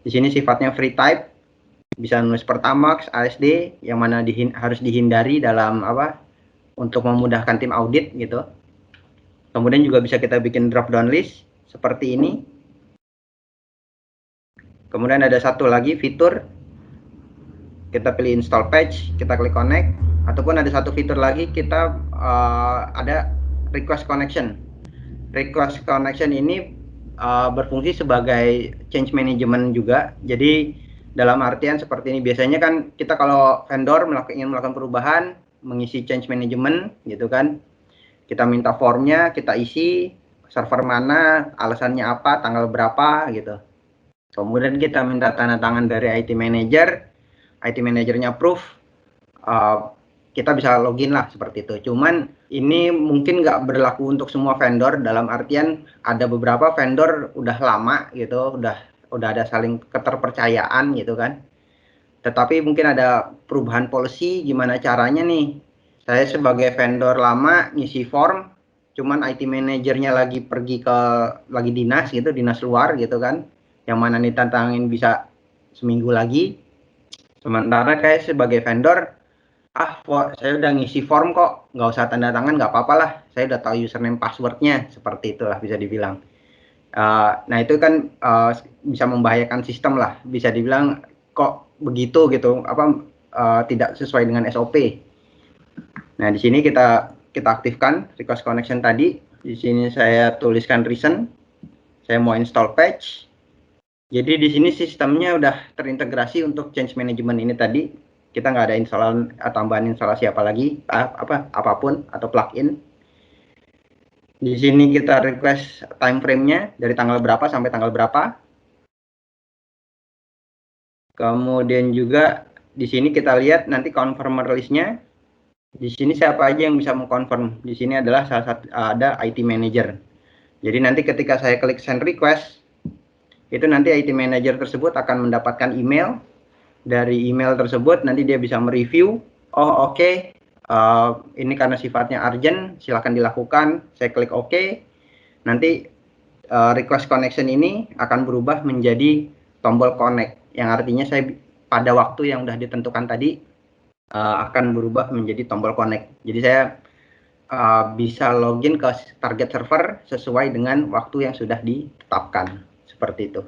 Di sini sifatnya free type, bisa nulis Pertamax, ASD, yang mana harus dihindari dalam untuk memudahkan tim audit gitu. Kemudian juga bisa kita bikin drop down list seperti ini. Kemudian ada satu lagi fitur, kita pilih install patch, kita klik connect, ataupun ada satu fitur lagi kita ada request connection. Request connection ini berfungsi sebagai change management juga. Jadi dalam artian seperti ini, biasanya kan kita kalau vendor ingin melakukan perubahan, mengisi change management gitu kan, kita minta formnya, kita isi server mana, alasannya apa, tanggal berapa gitu. Kemudian kita minta tanda tangan dari IT manager, IT manajernya approve, kita bisa login lah seperti itu. Cuman ini mungkin nggak berlaku untuk semua vendor, dalam artian ada beberapa vendor udah lama gitu, udah ada saling keterpercayaan gitu kan. Tetapi mungkin ada perubahan policy, gimana caranya nih? Saya sebagai vendor lama ngisi form, cuman IT manajernya lagi lagi dinas gitu, dinas luar gitu kan, yang mana nih tantangin bisa seminggu lagi. Sementara kayak sebagai vendor, saya udah ngisi form kok, nggak usah tanda tangan, nggak apa-apa lah, saya udah tahu username passwordnya, seperti itulah bisa dibilang. Nah itu kan bisa membahayakan sistem lah, bisa dibilang kok begitu gitu, tidak sesuai dengan SOP. Nah di sini kita aktifkan request connection tadi. Di sini saya tuliskan reason, saya mau install patch. Jadi di sini sistemnya udah terintegrasi untuk change management ini tadi. Kita nggak ada tambahan instalasi apapun atau plugin. Di sini kita request time frame-nya dari tanggal berapa sampai tanggal berapa. Kemudian juga di sini kita lihat nanti confirmer list-nya. Di sini siapa aja yang bisa mengconfirm. Di sini adalah ada IT manager. Jadi nanti ketika saya klik send request, itu nanti IT manager tersebut akan mendapatkan email. Dari email tersebut nanti dia bisa mereview, oke, ini karena sifatnya urgent, silakan dilakukan. Saya klik oke. Nanti request connection ini akan berubah menjadi tombol connect, yang artinya saya pada waktu yang sudah ditentukan tadi akan berubah menjadi tombol connect. Jadi saya bisa login ke target server sesuai dengan waktu yang sudah ditetapkan, seperti itu.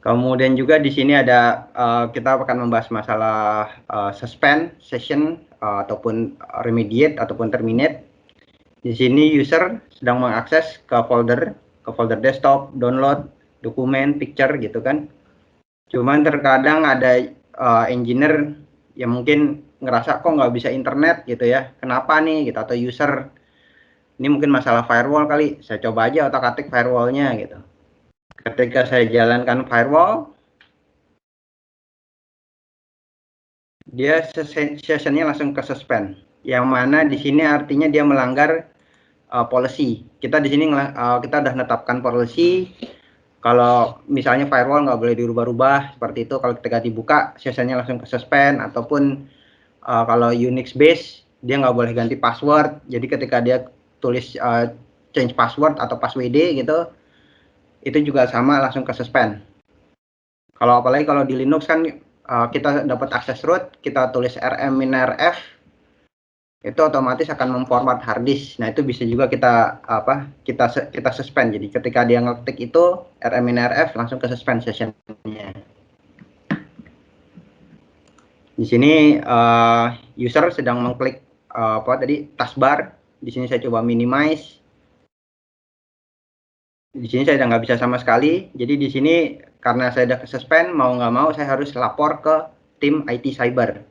Kemudian juga di sini ada kita akan membahas masalah suspend session ataupun remediate ataupun terminate. Di sini user sedang mengakses ke folder desktop, download, dokumen, picture gitu kan. Cuman terkadang ada engineer yang mungkin ngerasa kok nggak bisa internet gitu ya. Kenapa nih gitu, atau user ini mungkin masalah firewall kali. Saya coba aja otak-atik firewallnya gitu. Ketika saya jalankan firewall, dia sessionnya langsung ke suspend. Yang mana di sini artinya dia melanggar policy. Kita di sini kita udah menetapkan policy. Kalau misalnya firewall nggak boleh dirubah-rubah seperti itu. Kalau ketika dibuka, sessionnya langsung ke suspend. Ataupun kalau Unix base, dia nggak boleh ganti password. Jadi ketika dia tulis change password atau passwd gitu, itu juga sama langsung ke suspend. Kalau apalagi kalau di Linux kan kita dapat akses root, kita tulis rm-rf, itu otomatis akan memformat hard disk. Nah itu bisa juga kita suspend. Jadi ketika dia ngetik itu rm-rf langsung ke suspend sessionnya. Di sini user sedang mengklik taskbar. Di sini saya coba minimize. Di sini saya nggak bisa sama sekali. Jadi di sini karena saya udah suspend, mau nggak mau saya harus lapor ke tim IT CyberArk.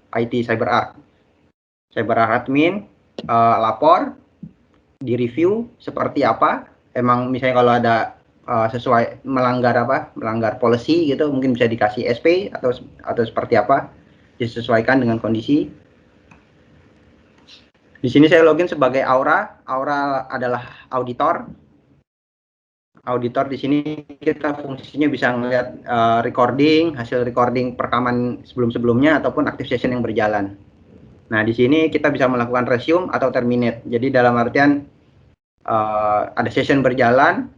CyberArk admin lapor, di review seperti apa. Emang misalnya kalau ada sesuai melanggar policy gitu, mungkin bisa dikasih SP atau seperti apa, disesuaikan dengan kondisi. Di sini saya login sebagai Aura. Aura adalah auditor. Auditor di sini kita fungsinya bisa melihat hasil recording perekaman sebelum-sebelumnya ataupun active session yang berjalan. Nah, di sini kita bisa melakukan resume atau terminate. Jadi dalam artian ada session berjalan,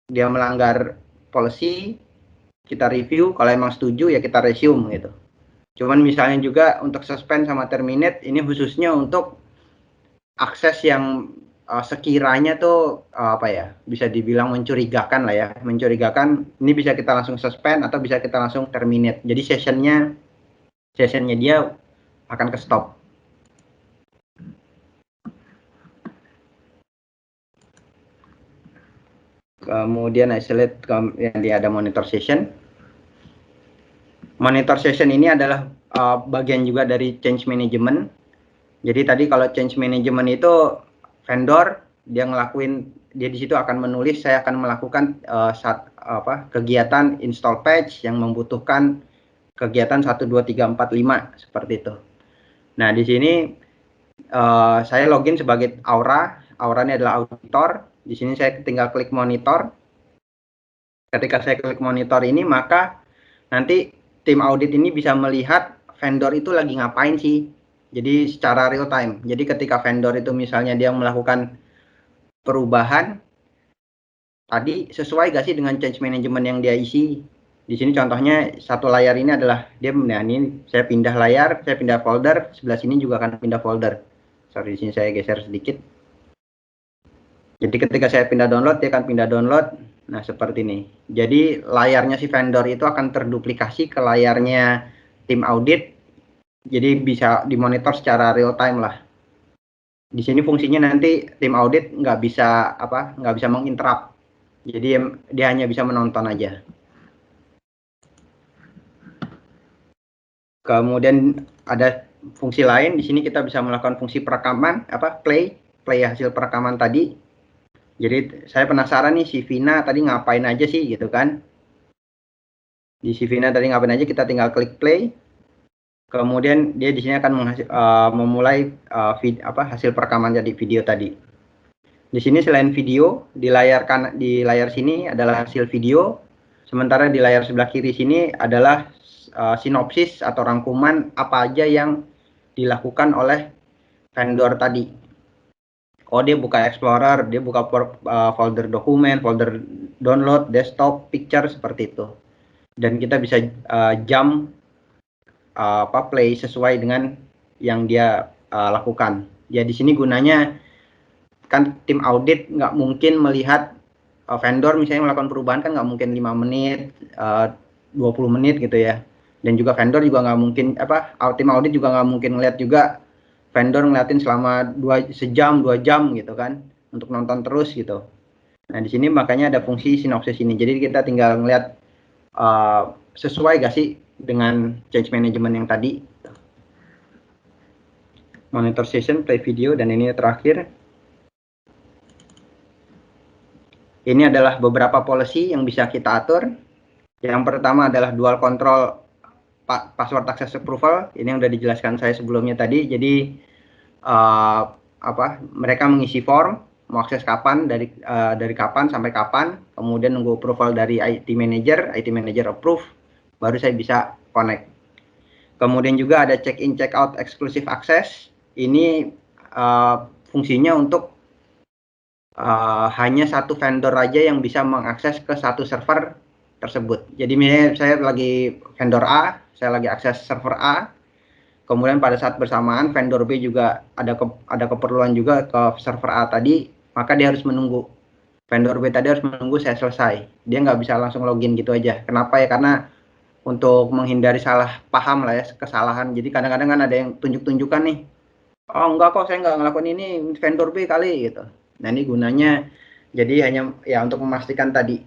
dia melanggar policy, kita review, kalau emang setuju ya kita resume gitu. Cuman misalnya juga untuk suspend sama terminate ini khususnya untuk akses yang sekiranya tuh bisa dibilang mencurigakan lah ya. Mencurigakan ini bisa kita langsung suspend atau bisa kita langsung terminate. Jadi sessionnya dia akan ke stop. Kemudian isolate yang dia ada monitor session. Monitor session ini adalah bagian juga dari change management. Jadi tadi kalau change management itu vendor dia di situ akan menulis saya akan melakukan kegiatan install patch yang membutuhkan kegiatan 1 2 3 4 5 seperti itu. Nah, di sini saya login sebagai Aura. Aura ini adalah auditor. Di sini saya tinggal klik monitor. Ketika saya klik monitor ini, maka nanti tim audit ini bisa melihat vendor itu lagi ngapain sih. Jadi secara real time. Jadi ketika vendor itu misalnya dia melakukan perubahan, tadi sesuai gak sih dengan change management yang dia isi. Di sini contohnya satu layar ini adalah ini saya pindah layar, saya pindah folder, sebelah sini juga akan pindah folder. Sorry, di sini saya geser sedikit. Jadi ketika saya pindah download, dia akan pindah download. Nah, seperti ini. Jadi layarnya si vendor itu akan terduplikasi ke layarnya tim audit. Jadi bisa dimonitor secara real time lah. Di sini fungsinya nanti tim audit nggak bisa menginterrupt. Jadi dia hanya bisa menonton aja. Kemudian ada fungsi lain. Di sini kita bisa melakukan fungsi perekaman, play hasil perekaman tadi. Jadi saya penasaran nih si Vina tadi ngapain aja sih gitu kan. Di si Vina tadi ngapain aja, kita tinggal klik play. Kemudian dia di sini akan memulai hasil perekaman jadi video tadi. Di sini selain video, di layar sini adalah hasil video. Sementara di layar sebelah kiri sini adalah sinopsis atau rangkuman apa aja yang dilakukan oleh vendor tadi. Oh, dia buka Explorer, dia buka folder dokumen, folder download, desktop, picture, seperti itu. Dan kita bisa jump play sesuai dengan yang dia lakukan. Ya, di sini gunanya kan tim audit nggak mungkin melihat vendor misalnya melakukan perubahan, kan nggak mungkin 5 menit, 20 menit gitu ya. Dan juga vendor juga nggak mungkin, tim audit juga nggak mungkin ngeliat juga vendor ngeliatin selama 2 jam gitu kan, untuk nonton terus gitu. Nah, di sini makanya ada fungsi sinopsis ini. Jadi kita tinggal ngeliat sesuai gak sih dengan change management yang tadi. Monitor session, play video, dan ini terakhir. Ini adalah beberapa policy yang bisa kita atur. Yang pertama adalah dual control password access approval. Ini yang udah dijelaskan saya sebelumnya tadi. Jadi mereka mengisi form mau akses kapan, dari kapan sampai kapan, kemudian nunggu approval dari IT manager approve, baru saya bisa connect. Kemudian juga ada check in check out exclusive access. Ini fungsinya untuk hanya satu vendor aja yang bisa mengakses ke satu server tersebut. Jadi misalnya saya lagi vendor A, saya lagi akses server A, kemudian pada saat bersamaan vendor B juga ada keperluan juga ke server A tadi, maka dia harus menunggu. Vendor B tadi harus menunggu saya selesai. Dia nggak bisa langsung login gitu aja. Kenapa ya? Karena untuk menghindari salah paham lah ya, kesalahan. Jadi kadang-kadang kan ada yang tunjuk-tunjukkan nih, oh enggak kok, saya nggak ngelakuin ini, vendor B kali gitu. Nah, ini gunanya jadi hanya ya untuk memastikan tadi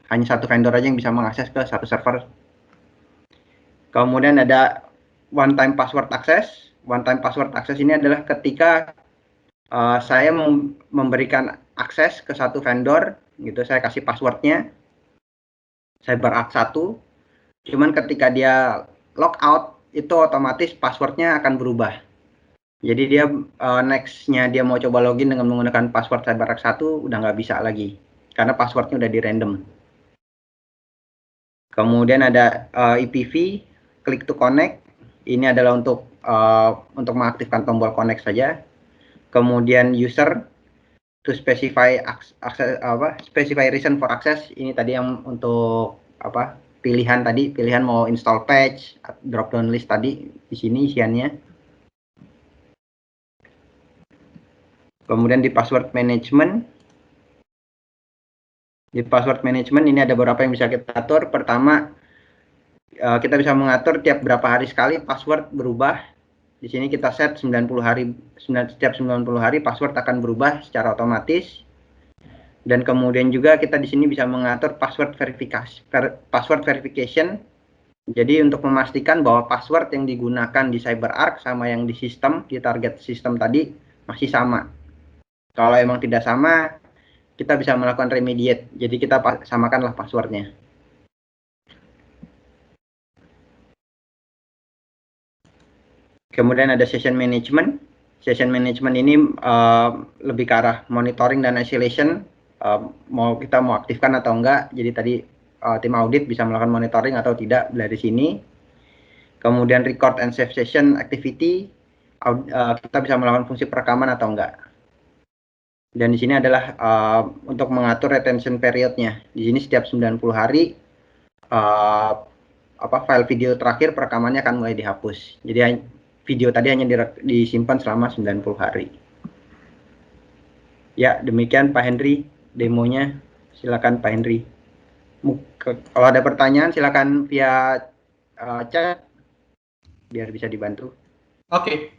hanya satu vendor aja yang bisa mengakses ke satu server. Kemudian ada one time password access. One time password access ini adalah ketika saya memberikan akses ke satu vendor, gitu, saya kasih passwordnya, CyberArk 1, cuman ketika dia logout, itu otomatis passwordnya akan berubah. Jadi dia next-nya dia mau coba login dengan menggunakan password CyberArk 1, udah nggak bisa lagi, karena passwordnya udah di random. Kemudian ada EPV, click to connect, ini adalah untuk mengaktifkan tombol connect saja. Kemudian user, to specify access, specify reason for access, ini tadi yang untuk pilihan mau install patch, drop down list tadi di sini isiannya. Kemudian di password management ini ada beberapa yang bisa kita atur. Pertama, kita bisa mengatur tiap berapa hari sekali password berubah. Di sini kita set 90 hari, setiap 90 hari password akan berubah secara otomatis. Dan kemudian juga kita di sini bisa mengatur password verification. Jadi untuk memastikan bahwa password yang digunakan di CyberArk sama yang di sistem, di target sistem tadi masih sama. Kalau emang tidak sama, kita bisa melakukan remediate. Jadi kita samakanlah passwordnya. Kemudian ada session management. Session management ini lebih ke arah monitoring dan isolation. Kita mau aktifkan atau enggak. Jadi tadi tim audit bisa melakukan monitoring atau tidak dari sini. Kemudian record and save session activity. Kita bisa melakukan fungsi perekaman atau enggak. Dan di sini adalah untuk mengatur retention periodnya. Di sini setiap 90 hari file video terakhir perekamannya akan mulai dihapus. Jadi video tadi hanya disimpan selama 90 hari. Ya, demikian Pak Henry demonya. Silakan Pak Henry. Kalau ada pertanyaan silakan via chat biar bisa dibantu. Oke.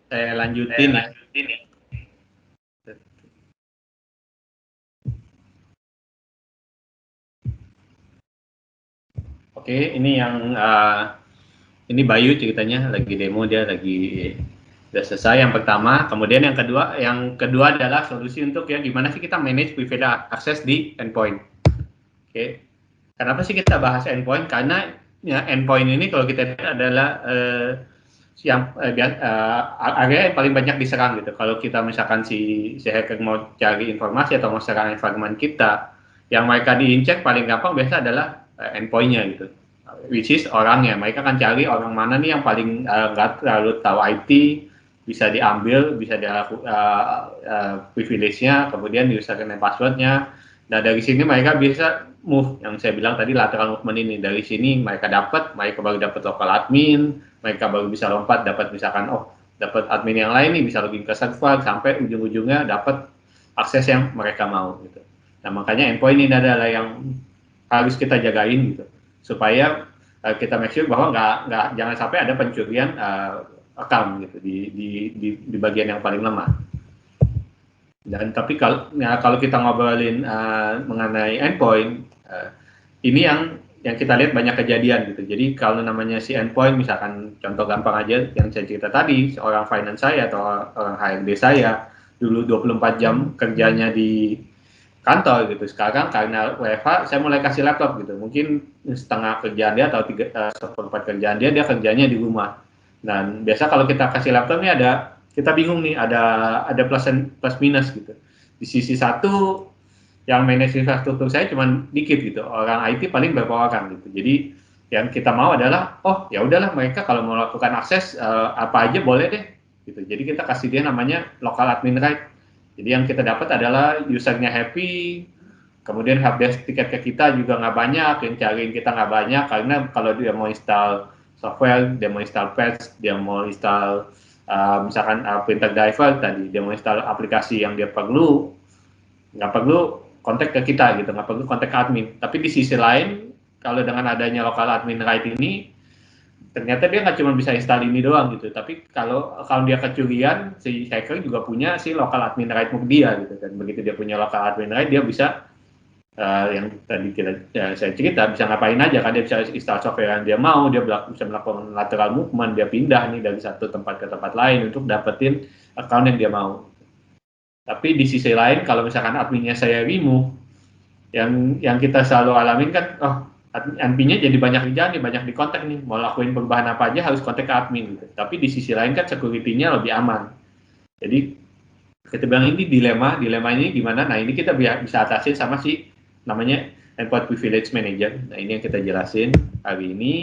Saya lanjutin ya. Oke, ini yang ini Bayu ceritanya lagi demo, dia lagi udah selesai yang pertama. Kemudian yang kedua adalah solusi untuk ya gimana sih kita manage privileged access di endpoint. Oke, kenapa sih kita bahas endpoint? Karena ya, endpoint ini kalau kita lihat adalah area yang paling banyak diserang gitu. Kalau kita misalkan si hacker mau cari informasi atau mau serang environment kita, yang mereka diinjek paling gampang biasa adalah endpoint-nya gitu, which is orangnya. Mereka akan cari orang mana nih yang paling nggak terlalu tahu IT, bisa diambil, bisa privilege-nya, kemudian username dan password-nya. Nah dari sini mereka bisa move, yang saya bilang tadi lateral movement ini. Dari sini mereka baru dapat local admin, mereka baru bisa lompat dapat misalkan dapat admin yang lain nih, bisa login ke server, sampai ujung-ujungnya dapat akses yang mereka mau gitu. Nah makanya endpoint ini adalah yang harus kita jagain gitu, supaya kita make sure bahwa jangan sampai ada pencurian account gitu di bagian yang paling lemah. Dan tapi kalau kita ngobrolin mengenai endpoint, ini yang kita lihat banyak kejadian gitu. Jadi kalau namanya si endpoint, misalkan contoh gampang aja yang saya cerita tadi, seorang finance saya atau orang HRD saya dulu 24 jam kerjanya di kantor gitu. Sekarang karena WFH saya mulai kasih laptop gitu. Mungkin setengah kerjaan dia atau 1/4 kerjaan dia kerjanya di rumah. Dan biasa kalau kita kasih laptop nih kita bingung nih, ada plus minus gitu. Di sisi satu yang manage infrastruktur saya cuma dikit gitu. Orang IT paling berapa orang gitu. Jadi yang kita mau adalah ya udahlah, mereka kalau mau melakukan akses apa aja boleh deh gitu. Jadi kita kasih dia namanya local admin right. Jadi yang kita dapat adalah usernya happy, kemudian helpdesk tiket ke kita juga nggak banyak, yang cariin kita nggak banyak, karena kalau dia mau install software, dia mau install patch, dia mau install misalkan printer driver tadi, dia mau install aplikasi yang dia perlu, nggak perlu kontak ke kita gitu, nggak perlu kontak ke admin. Tapi di sisi lain, kalau dengan adanya local admin right ini, ternyata dia nggak cuma bisa install ini doang gitu, tapi kalau dia kecurian, si hacker juga punya si local admin right dia gitu kan. Begitu dia punya local admin right, dia bisa yang tadi saya cerita, bisa ngapain aja kan, dia bisa install software yang dia mau, dia bisa melakukan lateral movement, dia pindah nih dari satu tempat ke tempat lain untuk dapetin account yang dia mau. Tapi di sisi lain kalau misalkan adminnya saya remove, yang kita selalu alamin kan, oh adminnya jadi banyak di banyak di kontak nih, mau lakuin perubahan apa aja harus kontak ke admin gitu. Tapi di sisi lain kan security-nya lebih aman. Jadi kita bilang ini dilema ini gimana? Nah ini kita bisa atasin sama si namanya Endpoint Privilege Manager. Nah ini yang kita jelasin hari ini.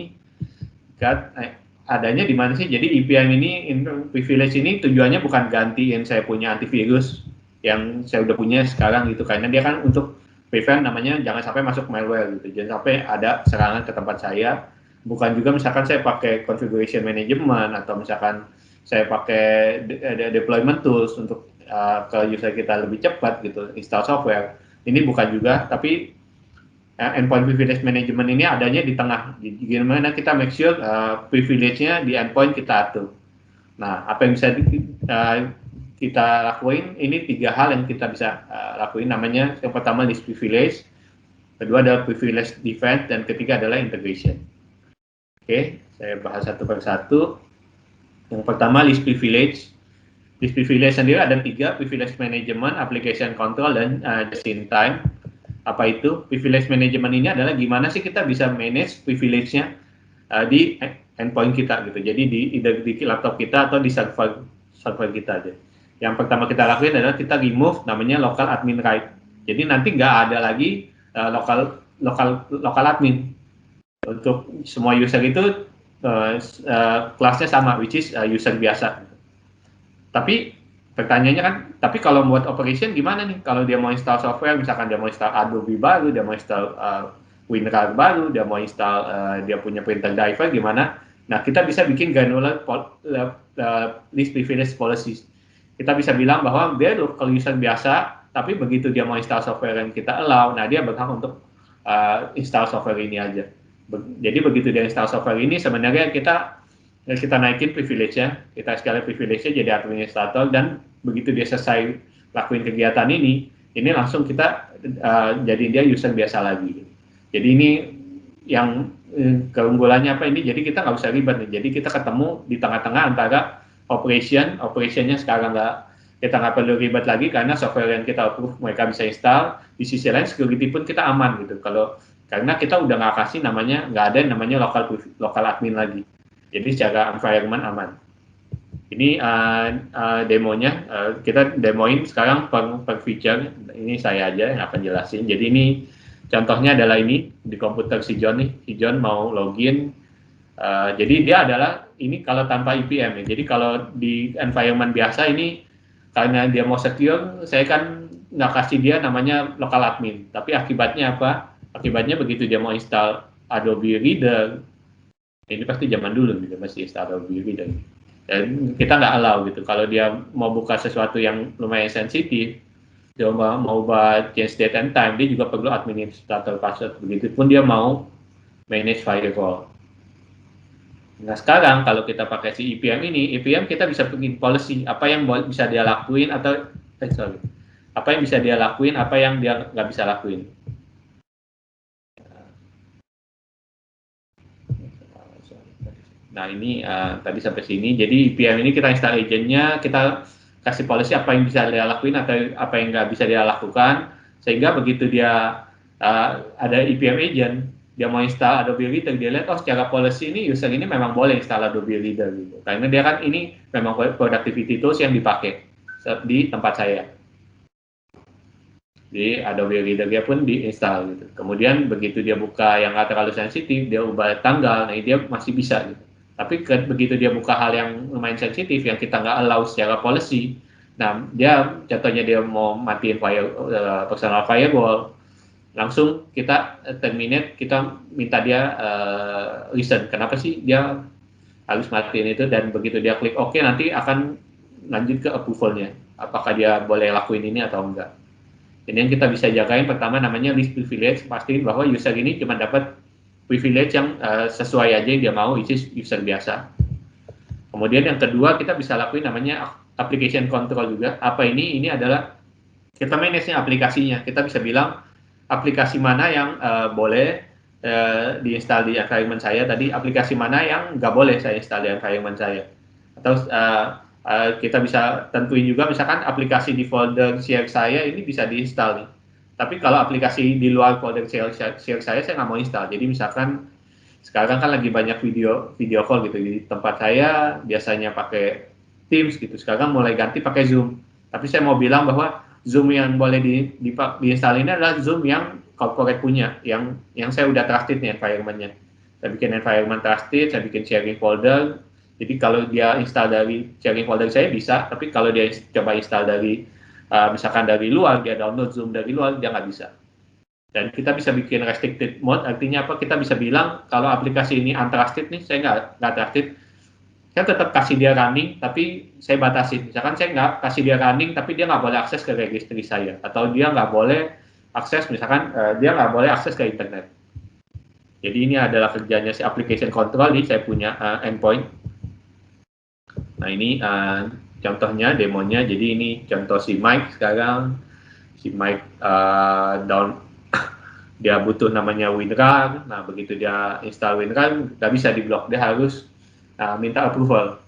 Adanya di mana sih? Jadi EPM ini, privilege ini tujuannya bukan gantiin saya punya antivirus yang saya udah punya sekarang gitu, karena dia kan untuk prevent namanya jangan sampai masuk malware gitu, jangan sampai ada serangan ke tempat saya. Bukan juga misalkan saya pakai configuration management atau misalkan saya pakai deployment tools untuk ke user kita lebih cepat gitu install software. Ini bukan juga, tapi endpoint privilege management ini adanya di tengah. Gimana kita make sure privilege-nya di endpoint kita atur. Nah, apa yang bisa kita lakuin, ini 3 hal yang kita bisa lakuin, namanya yang pertama list privilege, kedua adalah privilege defense, dan ketiga adalah integration. Oke, saya bahas satu per satu. Yang pertama list privilege. List privilege sendiri ada 3, privilege management, application control, dan just in time. Apa itu? Privilege management ini adalah gimana sih kita bisa manage privilege-nya di endpoint kita gitu. Jadi di laptop kita atau di server kita aja. Yang pertama kita lakuin adalah kita remove namanya local admin right. Jadi nanti nggak ada lagi local admin. Untuk semua user itu kelasnya sama, which is user biasa. Tapi pertanyaannya kan, tapi kalau buat operation gimana nih? Kalau dia mau install software, misalkan dia mau install Adobe baru, dia mau install WinRAR baru, dia mau install dia punya printer driver gimana? Nah, kita bisa bikin granular list privilege policies. Kita bisa bilang bahwa dia local user biasa, tapi begitu dia mau install software yang kita allow, nah dia berhak untuk install software ini aja. Jadi begitu dia install software ini, sebenarnya kita naikin privilege-nya, kita sekali privilege-nya jadi administrator, dan begitu dia selesai lakuin kegiatan ini langsung kita jadiin dia user biasa lagi. Jadi ini yang keunggulannya apa ini, jadi kita nggak usah ribet nih, jadi kita ketemu di tengah-tengah antara operationnya sekarang kita nggak perlu ribet lagi karena software yang kita approve mereka bisa install, di sisi lain security pun kita aman gitu, karena kita udah nggak kasih nggak ada namanya local admin lagi. Jadi secara environment aman. Ini demonya, kita demoin sekarang per feature. Ini saya aja yang akan jelasin. Jadi ini contohnya adalah ini di komputer si John nih. Si John mau login. Jadi dia adalah ini kalau tanpa EPM ya. Jadi kalau di environment biasa ini karena dia mau secure, saya kan nggak kasih dia namanya local admin. Tapi akibatnya apa? Akibatnya begitu dia mau install Adobe Reader, ini pasti zaman dulu gitu, masih install Adobe Reader. Dan kita nggak allow gitu. Kalau dia mau buka sesuatu yang lumayan sensitif, dia mau buat change date and time, dia juga perlu administrator password. Begitupun dia mau manage firewall. Nah sekarang kalau kita pakai si EPM ini, EPM kita bisa bikin policy apa yang bisa dia lakuin atau apa yang bisa dia lakuin, apa yang dia nggak bisa lakuin. Nah ini tadi sampai sini. Jadi EPM ini kita install agentnya, kita kasih policy apa yang bisa dia lakuin atau apa yang nggak bisa dia lakukan, sehingga begitu dia ada EPM agent, dia mau install Adobe Reader, dia lihat oh secara policy ini user ini memang boleh install Adobe Reader gitu. Karena dia kan ini memang productivity tools yang dipakai di tempat saya. Di Adobe Reader dia pun diinstal gitu. Kemudian begitu dia buka yang nggak terlalu sensitif, dia ubah tanggal, nah dia masih bisa gitu. Tapi begitu dia buka hal yang lumayan sensitif yang kita nggak allow secara policy, nah dia contohnya dia mau matiin personal firewall, langsung kita terminate, kita minta dia listen, kenapa sih dia harus matiin itu, dan begitu dia klik OK nanti akan lanjut ke approval-nya, apakah dia boleh lakuin ini atau enggak. Ini yang kita bisa jagain, pertama namanya list privilege, pastiin bahwa user ini cuma dapat privilege yang sesuai aja yang dia mau, which is user biasa. Kemudian yang kedua kita bisa lakuin namanya application control juga. Apa ini? Ini adalah kita manage aplikasinya. Kita bisa bilang aplikasi mana yang boleh diinstal di environment saya tadi, aplikasi mana yang nggak boleh saya install di environment saya. Atau kita bisa tentuin juga misalkan aplikasi di folder share saya ini bisa diinstal nih. Tapi kalau aplikasi di luar folder share saya nggak mau install. Jadi misalkan sekarang kan lagi banyak video call gitu di tempat saya biasanya pakai Teams gitu. Sekarang mulai ganti pakai Zoom. Tapi saya mau bilang bahwa Zoom yang boleh diinstal ini adalah Zoom yang corporate punya, yang saya udah trusted nih environment-nya. Saya bikin environment trusted, saya bikin sharing folder. Jadi kalau dia install dari sharing folder saya bisa, tapi kalau dia coba install dari misalkan dari luar, dia download Zoom dari luar, dia nggak bisa. Dan kita bisa bikin restricted mode, artinya apa? Kita bisa bilang kalau aplikasi ini untrusted nih, saya nggak trusted, saya tetap kasih dia running, tapi saya batasi. Misalkan saya nggak kasih dia running, tapi dia nggak boleh akses ke registry saya, atau dia nggak boleh akses, misalkan dia nggak boleh akses ke internet. Jadi ini adalah kerjanya si application control, nih saya punya endpoint. Nah ini contohnya, demonya, jadi ini contoh si Mike sekarang, si Mike dia butuh namanya WinRAR. Nah begitu dia install WinRAR, nggak bisa diblok, dia harus minta approval.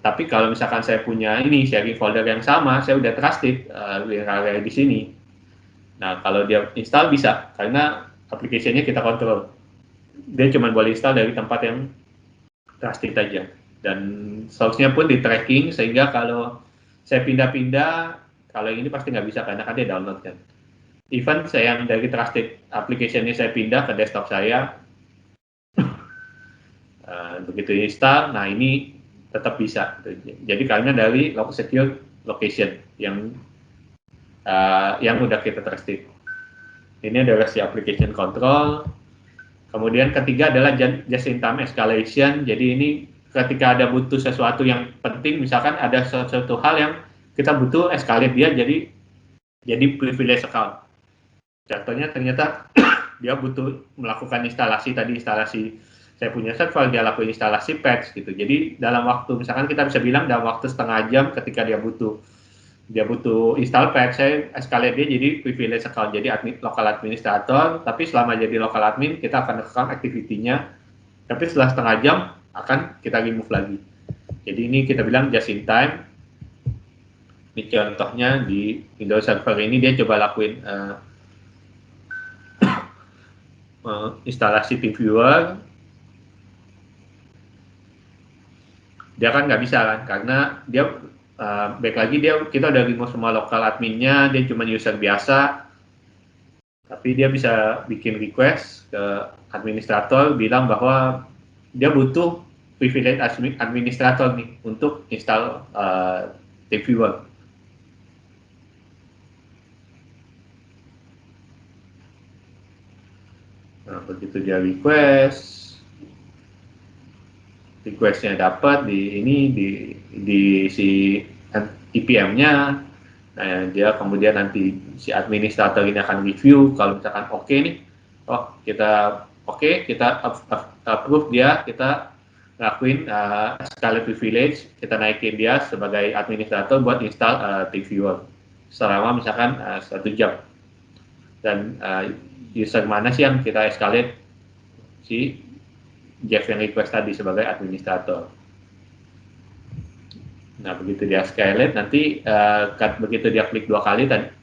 Tapi kalau misalkan saya punya ini sharing folder yang sama, saya udah trusted WinRAR di sini. Nah kalau dia install bisa, karena aplikasinya kita kontrol. Dia cuma boleh install dari tempat yang trusted aja. Dan source-nya pun di tracking, sehingga kalau saya pindah-pindah, kalau ini pasti nggak bisa karena kan dia download kan. Even saya yang dari trusted application ini saya pindah ke desktop saya, begitu install, nah ini tetap bisa. Jadi karena dari secure location yang udah kita trusted. Ini adalah si application control. Kemudian ketiga adalah just-in-time escalation. Jadi ini ketika ada butuh sesuatu yang penting, misalkan ada sesuatu hal yang kita butuh escalate dia jadi privilege account. Contohnya ternyata dia butuh melakukan instalasi saya punya server, dia lakukan instalasi patch gitu. Jadi dalam waktu, misalkan kita bisa bilang dalam waktu setengah jam ketika dia butuh install patch, saya escalate dia jadi privilege account, jadi local administrator, tapi selama jadi local admin kita akan rekam activity-nya, tapi setelah setengah jam akan kita remove lagi. Jadi ini kita bilang just in time. Ini contohnya di Windows Server ini dia coba lakuin instalasi TeamViewer, dia kan nggak bisa kan, karena dia baik lagi kita udah remove semua lokal adminnya, dia cuma user biasa, tapi dia bisa bikin request ke administrator bilang bahwa dia butuh privilege administrator nih untuk install TeamViewer. Nah, begitu dia requestnya dapat di si IPM-nya, nah dia kemudian nanti si administrator ini akan review, kalau misalkan oke nih, kita approve dia, kita lakuin escalate privilege, kita naikin dia sebagai administrator buat install TeamViewer selama misalkan 1 jam. Dan user mana sih yang kita escalate? Si Jeff yang request tadi sebagai administrator. Nah begitu dia escalate, nanti begitu dia klik 2 kali dan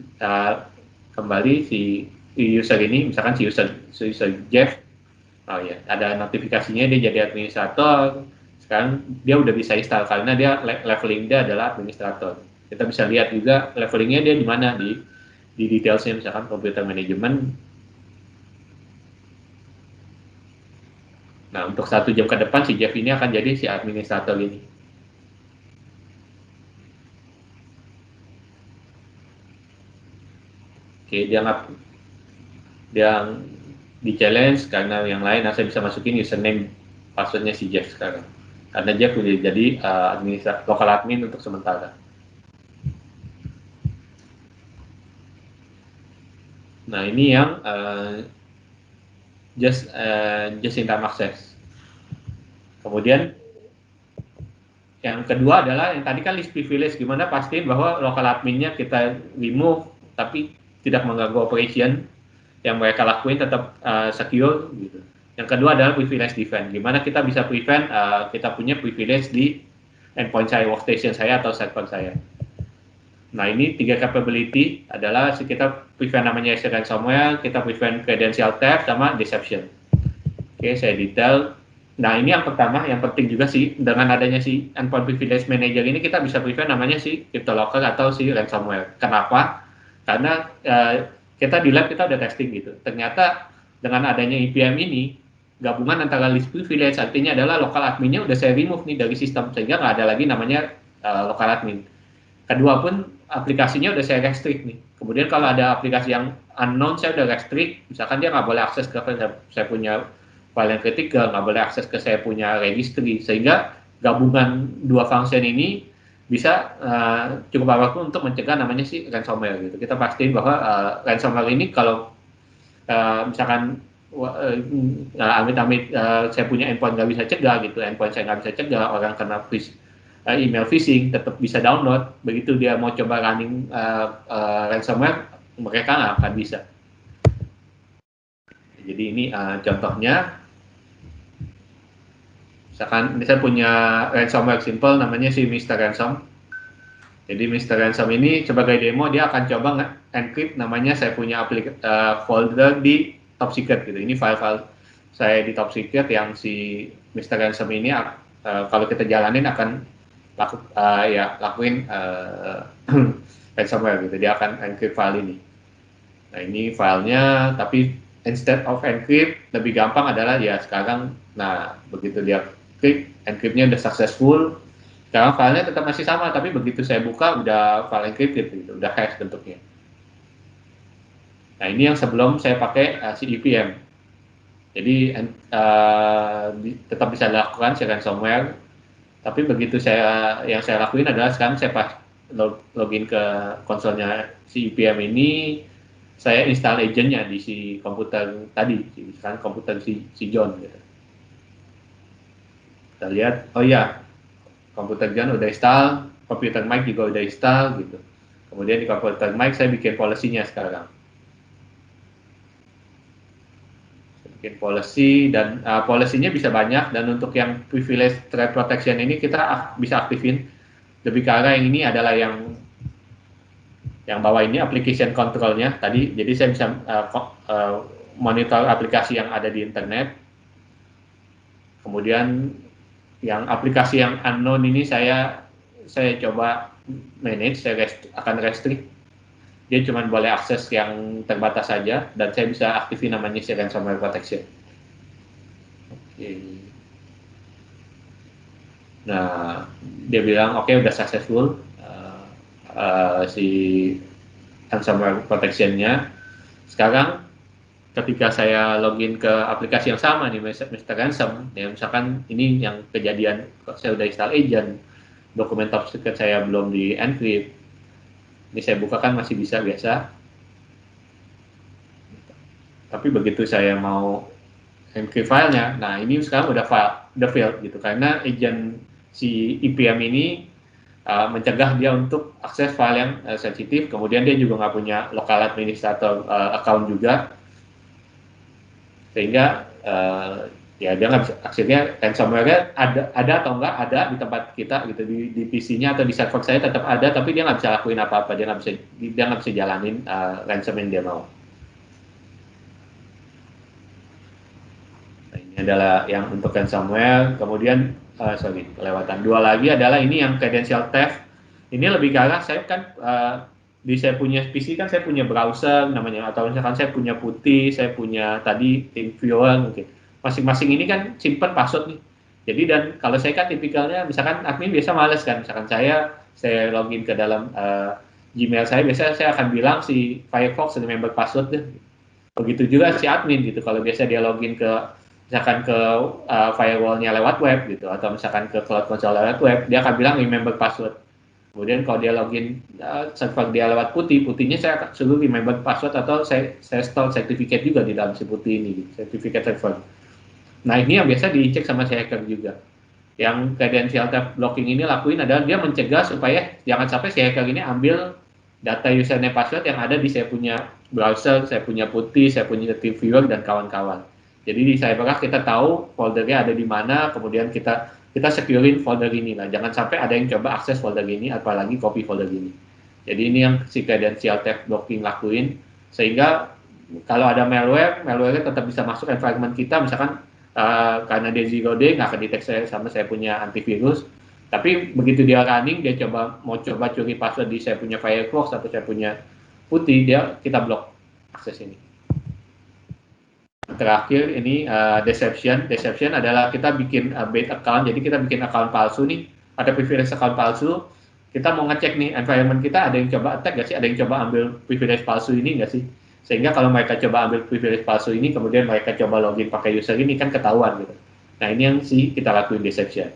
kembali si user ini, misalkan si user Jeff, ada notifikasinya dia jadi administrator. Sekarang dia udah bisa install karena dia leveling dia adalah administrator. Kita bisa lihat juga levelingnya dia di mana, di detailsnya, misalkan computer management. Nah, untuk 1 jam ke depan si Jeff ini akan jadi si administrator ini. Oke, dia di challenge karena yang lain saya bisa masukin username passwordnya si Jeff sekarang. Karena Jeff udah jadi local admin untuk sementara. Nah, ini yang just in time access. Kemudian yang kedua adalah yang tadi kan list privilege, gimana pastiin bahwa local adminnya kita remove, tapi tidak mengganggu operation yang mereka lakuin, tetap secure gitu. Yang kedua adalah privilege defense, gimana kita bisa prevent kita punya privilege di endpoint saya, workstation saya atau server saya. Nah, ini 3 capability adalah kita prevent namanya ransomware, kita prevent credential theft, sama deception. Oke, saya detail. Nah, ini yang pertama, yang penting juga sih, dengan adanya si endpoint privilege manager ini kita bisa prevent namanya si CryptoLocker atau si ransomware. Kenapa? Karena kita di lab kita udah testing gitu. Ternyata dengan adanya EPM ini, gabungan antara list privilege, artinya adalah local adminnya udah saya remove nih dari sistem, sehingga nggak ada lagi namanya local admin. Kedua pun aplikasinya udah saya restrict nih. Kemudian kalau ada aplikasi yang unknown saya udah restrict, misalkan dia nggak boleh akses ke saya punya file yang kritikal, nggak boleh akses ke saya punya registry, sehingga gabungan dua function ini bisa cukup powerful untuk mencegah namanya si ransomware gitu. Kita pastiin bahwa ransomware ini kalau misalkan amit-amit saya punya endpoint nggak bisa cegah gitu, endpoint saya nggak bisa cegah, orang kena email phishing tetap bisa download, begitu dia mau coba running ransomware mereka nggak akan bisa. Jadi ini contohnya, misalkan ini saya punya ransomware simple namanya si Mr. Ransom. Jadi Mr. Ransom ini sebagai demo dia akan coba encrypt namanya saya punya folder di top secret gitu. Ini file-file saya di top secret yang si Mr. Ransom ini kalau kita jalanin akan lakuin ransomware gitu. Dia akan encrypt file ini. Nah, ini filenya, tapi instead of encrypt lebih gampang adalah ya sekarang, nah begitu dia klik encryptnya udah successful, sekarang filenya tetap masih sama, tapi begitu saya buka udah file encrypted gitu, udah hash bentuknya. Nah, ini yang sebelum saya pakai si EPM. Jadi tetap bisa dilakukan si ransomware. Tapi begitu yang saya lakuin adalah sekarang saya pas login ke konsolnya si EPM ini, saya install agentnya di si komputer tadi, misalkan komputer si John gitu. Kita lihat, oh ya, komputer John udah install, komputer Mike juga udah install gitu. Kemudian di komputer Mike saya bikin policy-nya sekarang. Bikin policy, dan policy-nya bisa banyak, dan untuk yang privilege threat protection ini kita bisa aktifin. Lebih ke arah yang ini adalah yang bawah ini application control-nya tadi, jadi saya bisa monitor aplikasi yang ada di internet. Kemudian yang aplikasi yang unknown ini saya coba manage, saya akan restrict. Dia cuma boleh akses yang terbatas saja, dan saya bisa aktifin namanya si ransomware protection. Oke. Nah, dia bilang oke, udah successful si ransomware protection-nya. Sekarang ketika saya login ke aplikasi yang sama nih, Mr. Ransom, ya misalkan ini yang kejadian saya udah install agent, dokumen top secret saya belum di encrypt. Ini saya buka kan masih bisa biasa, tapi begitu saya mau encrypt filenya, nah ini sekarang udah failed gitu, karena agent si EPM ini mencegah dia untuk akses file yang sensitif. Kemudian dia juga nggak punya local administrator account juga, sehingga ya dia nggak bisa, akhirnya ransomware ada atau nggak ada di tempat kita gitu, di PC-nya atau di server saya tetap ada, tapi dia nggak bisa lakuin apa-apa, dia nggak bisa jalanin ransom yang dia mau. Nah, ini adalah yang untuk ransomware. Kemudian kelewatan dua lagi adalah ini yang credential theft. Ini lebih ke arah saya kan saya punya PC kan saya punya browser namanya, atau misalkan saya punya putih, saya punya tadi TeamViewer mungkin. Masing-masing ini kan simpan password nih. Jadi, dan kalau saya kan tipikalnya, misalkan admin biasa males kan, misalkan saya login ke dalam Gmail saya, biasanya saya akan bilang si Firefox remember password deh. Begitu juga si admin gitu, kalau biasa dia login ke misalkan ke firewall-nya lewat web gitu, atau misalkan ke cloud console lewat web, dia akan bilang remember password. Kemudian kalau dia login server dia lewat putihnya saya akan suruh remember password, atau saya install certificate juga di dalam si putih ini, gitu, certificate server. Nah, ini yang biasa dicek sama si hacker juga. Yang credential theft blocking ini lakuin adalah dia mencegah supaya jangan sampai si hacker ini ambil data username password yang ada di saya punya browser, saya punya putih, saya punya TeamViewer dan kawan-kawan. Jadi di CyberArk kita tahu foldernya ada di mana, kemudian kita securein folder ini lah. Jangan sampai ada yang coba akses folder ini, apalagi copy folder ini. Jadi ini yang si credential theft blocking lakuin, sehingga kalau ada malware-nya tetap bisa masuk environment kita, misalkan karena dia zero day nggak kedeteksi sama saya punya antivirus, tapi begitu dia running, dia mau coba curi password di saya punya Firefox atau saya punya putih, kita blok akses ini. Terakhir ini deception adalah kita bikin bait account, jadi kita bikin account palsu nih, ada privilege account palsu, kita mau ngecek nih environment kita ada yang coba attack nggak sih, ada yang coba ambil privilege palsu ini nggak sih, sehingga kalau mereka coba ambil privilege palsu ini, kemudian mereka coba login pakai user ini kan ketahuan gitu. Nah ini yang sih kita lakuin deception.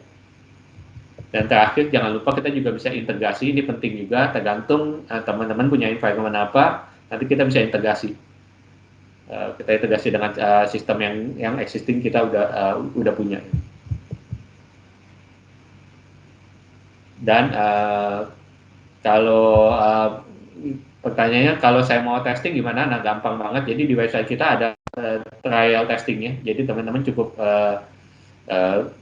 Dan terakhir jangan lupa kita juga bisa integrasi, ini penting juga, tergantung teman-teman punya environment apa, nanti kita bisa integrasi. Kita integrasi dengan sistem yang existing kita udah punya. Dan kalau pertanyaannya kalau saya mau testing gimana? Nah gampang banget. Jadi di website kita ada trial testingnya. Jadi teman-teman cukup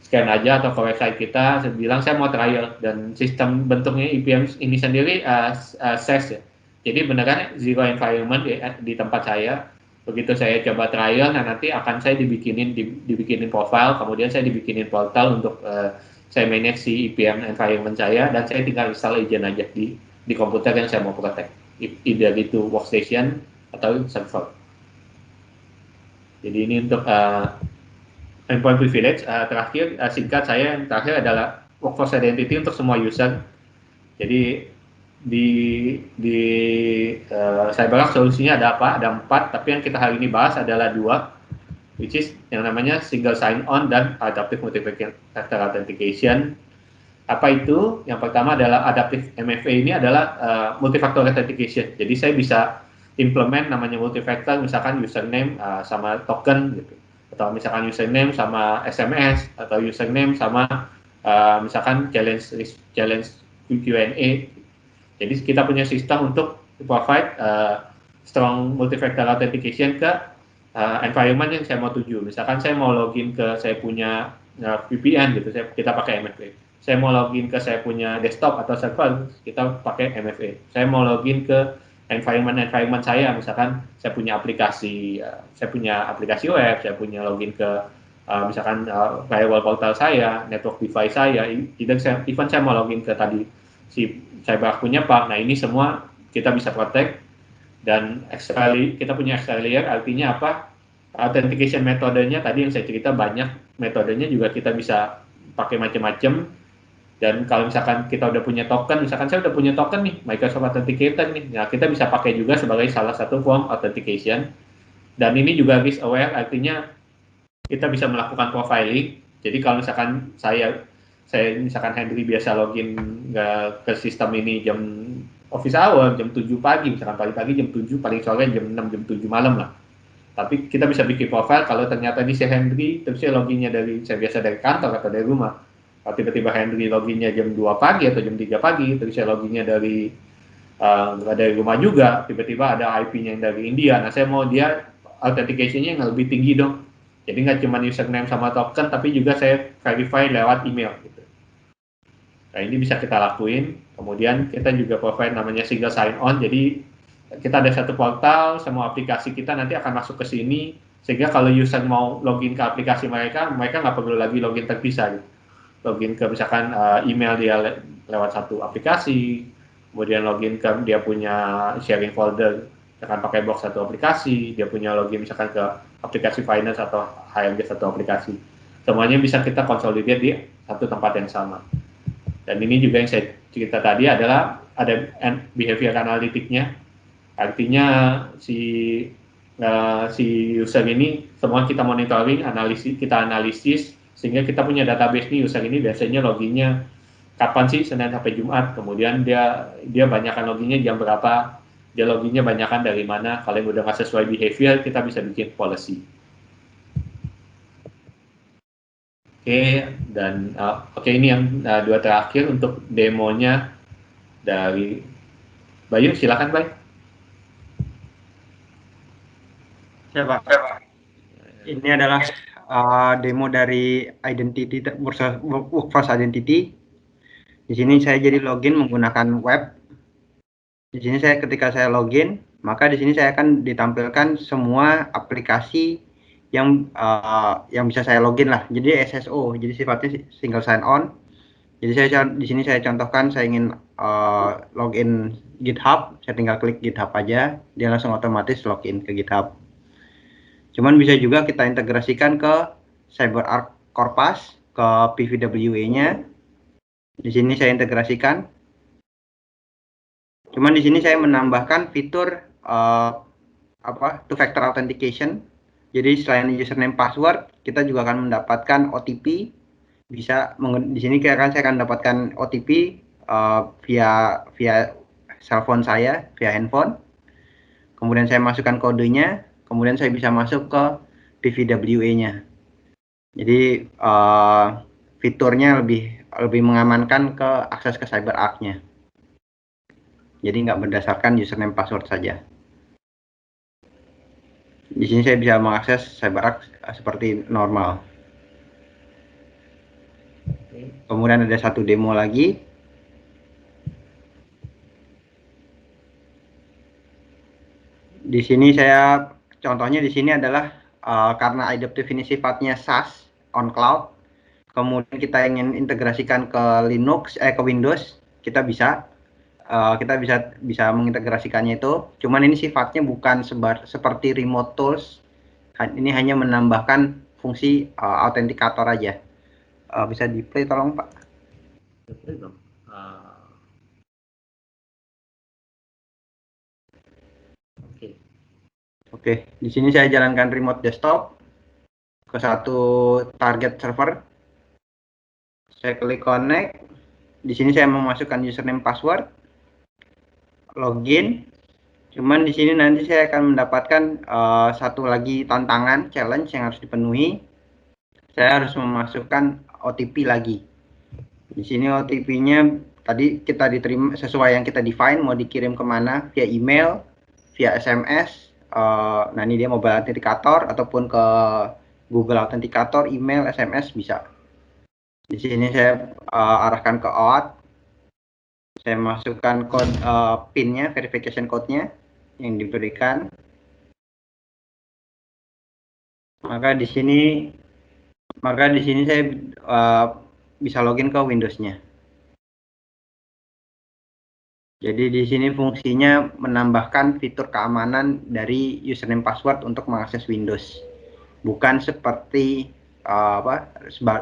scan aja atau ke website kita, saya bilang saya mau trial, dan sistem bentuknya IPM ini sendiri SaaS ya. Jadi beneran zero environment di tempat saya. Begitu saya coba trial, nah nanti akan saya dibikinin profile, kemudian saya dibikinin portal untuk saya manage si IPM environment saya, dan saya tinggal install agent aja di komputer yang saya mau protect, either itu workstation atau server. Jadi ini untuk endpoint privilege. Terakhir singkat saya yang terakhir adalah workforce identity untuk semua user. Jadi di CyberArk solusinya ada apa? Ada 4, tapi yang kita hari ini bahas adalah 2, which is yang namanya single sign-on dan adaptive multi-factor authentication. Apa itu? Yang pertama adalah adaptive MFA, ini adalah multi-factor authentication. Jadi saya bisa implement namanya multi-factor, misalkan username sama token gitu, atau misalkan username sama SMS, atau username sama misalkan challenge Q&A. Jadi kita punya sistem untuk provide strong multi-factor authentication ke environment yang saya mau tuju. Misalkan saya mau login ke saya punya VPN gitu, kita pakai MFA. Saya mau login ke saya punya desktop atau server, kita pakai MFA. Saya mau login ke environment saya, misalkan saya punya aplikasi web, saya punya login ke misalkan firewall portal saya, network device saya, even saya mau login ke tadi si CyberArk punya Pak. Nah ini semua kita bisa protect, dan kita punya extra layer, artinya apa? Authentication metodenya tadi yang saya cerita banyak metodenya, juga kita bisa pakai macam-macam. Dan kalau misalkan kita udah punya token, misalkan saya udah punya token nih, Microsoft Authenticator nih, nah kita bisa pakai juga sebagai salah satu form authentication. Dan ini juga risk aware, artinya kita bisa melakukan profiling. Jadi kalau misalkan saya misalkan Henry biasa login ke sistem ini jam office hour, jam 7 pagi, misalkan pagi-pagi jam 7, paling sore jam 6, jam 7 malam lah. Tapi kita bisa bikin profile, kalau ternyata di si Henry, terus saya loginnya saya biasa dari kantor atau dari rumah. Kalau tiba-tiba Henry loginnya jam 2 pagi atau jam 3 pagi, terus saya loginnya dari rumah juga, tiba-tiba ada IP-nya yang dari India. Nah saya mau dia authentication-nya yang lebih tinggi dong. Jadi nggak cuma username sama token, tapi juga saya verify lewat email gitu. Nah ini bisa kita lakuin. Kemudian kita juga provide namanya single sign-on. Jadi kita ada satu portal, semua aplikasi kita nanti akan masuk ke sini, sehingga kalau user mau login ke aplikasi mereka nggak perlu lagi login terpisah gitu. Login ke misalkan email dia lewat satu aplikasi, kemudian login ke dia punya sharing folder, misalkan pakai box satu aplikasi, dia punya login misalkan ke aplikasi finance atau HRD satu aplikasi. Semuanya bisa kita konsolidasi di satu tempat yang sama. Dan ini juga yang saya cerita tadi adalah ada behavior analytic-nya. Artinya si user ini semua kita monitoring, kita analisis, sehingga kita punya database nih, user ini biasanya loginnya kapan sih, Senin sampai Jumat, kemudian dia banyakkan loginnya jam berapa, dia loginnya banyakkan dari mana. Kalau yang udah nggak sesuai behavior, kita bisa bikin policy. Dan ini yang dua terakhir untuk demonya dari Bayu, silakan Bay. Siapa? Ini adalah demo dari identity workforce identity. Di sini saya jadi login menggunakan web. Di sini ketika saya login, maka di sini saya akan ditampilkan semua aplikasi yang bisa saya login lah. Jadi SSO, jadi sifatnya single sign on. Jadi di sini saya contohkan saya ingin login GitHub, saya tinggal klik GitHub aja, dia langsung otomatis login ke GitHub. Cuman bisa juga kita integrasikan ke CyberArk Corpus, ke PVWA-nya. Di sini saya integrasikan. Cuman di sini saya menambahkan fitur two-factor authentication. Jadi selain username password, kita juga akan mendapatkan OTP. Bisa di sini saya akan mendapatkan OTP via cellphone saya, via handphone. Kemudian saya masukkan kodenya, kemudian saya bisa masuk ke PVWA-nya. Jadi fiturnya lebih mengamankan ke akses ke CyberArk-nya. Jadi nggak berdasarkan username password saja. Di sini saya bisa mengakses CyberArk seperti normal. Kemudian ada satu demo lagi. Di sini contohnya di sini adalah karena adaptive ini sifatnya SaaS on cloud. Kemudian kita ingin integrasikan ke ke Windows, kita bisa mengintegrasikannya itu. Cuman ini sifatnya bukan seperti remote tools. Ini hanya menambahkan fungsi autentikator aja. Bisa di play tolong Pak. Oke, di sini saya jalankan remote desktop ke satu target server. Saya klik connect. Di sini saya memasukkan username password, login. Cuman di sini nanti saya akan mendapatkan satu lagi tantangan, challenge yang harus dipenuhi. Saya harus memasukkan OTP lagi. Di sini OTP-nya tadi kita diterima sesuai yang kita define, mau dikirim kemana, via email, via SMS. Nah ini dia mobile authenticator ataupun ke Google Authenticator, email, SMS bisa. Di sini saya arahkan ke OAuth. Saya masukkan PIN-nya, verification code-nya yang diberikan. Maka di sini saya bisa login ke Windows-nya. Jadi di sini fungsinya menambahkan fitur keamanan dari username password untuk mengakses Windows. Bukan seperti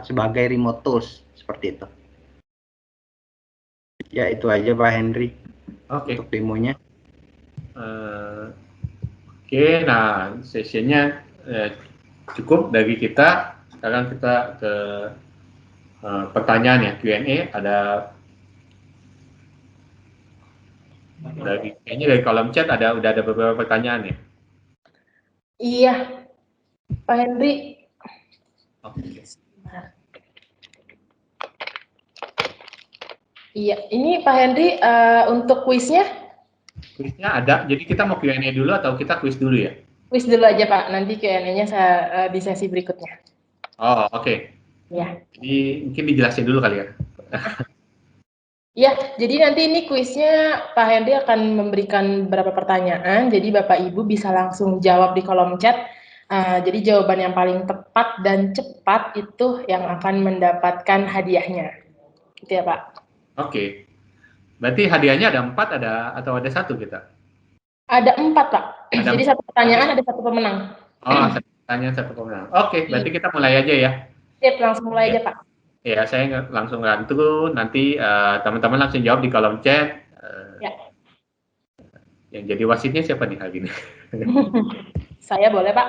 sebagai remote tools seperti itu. Ya itu aja Pak Henry. Untuk demonya. Nah sesinya cukup dari kita. Sekarang kita ke pertanyaan ya, Q&A. Kayaknya dari kolom chat udah ada beberapa pertanyaan ya. Iya, Pak Henry. Iya, ini Pak Henry untuk kuisnya? Kuisnya ada, jadi kita mau Q&A dulu atau kita kuis dulu ya? Kuis dulu aja Pak, nanti Q&A-nya saya di sesi berikutnya. Oh oke. Ya. Jadi mungkin dijelasin dulu kali ya. Ya, jadi nanti ini kuisnya Pak Henry akan memberikan beberapa pertanyaan, jadi Bapak Ibu bisa langsung jawab di kolom chat. Jadi jawaban yang paling tepat dan cepat itu yang akan mendapatkan hadiahnya. Gitu ya Pak? Oke. Berarti hadiahnya ada 4 atau ada 1 kita? Ada 4 Pak. Jadi 1 pertanyaan ada 1 pemenang. Oh, 1 pertanyaan 1 pemenang. Oke, berarti kita mulai aja ya. Sip, langsung mulai aja Pak. Ya, saya langsung rantau, nanti teman-teman langsung jawab di kolom chat. Ya. Yang jadi wasitnya siapa nih hari ini? Saya boleh Pak.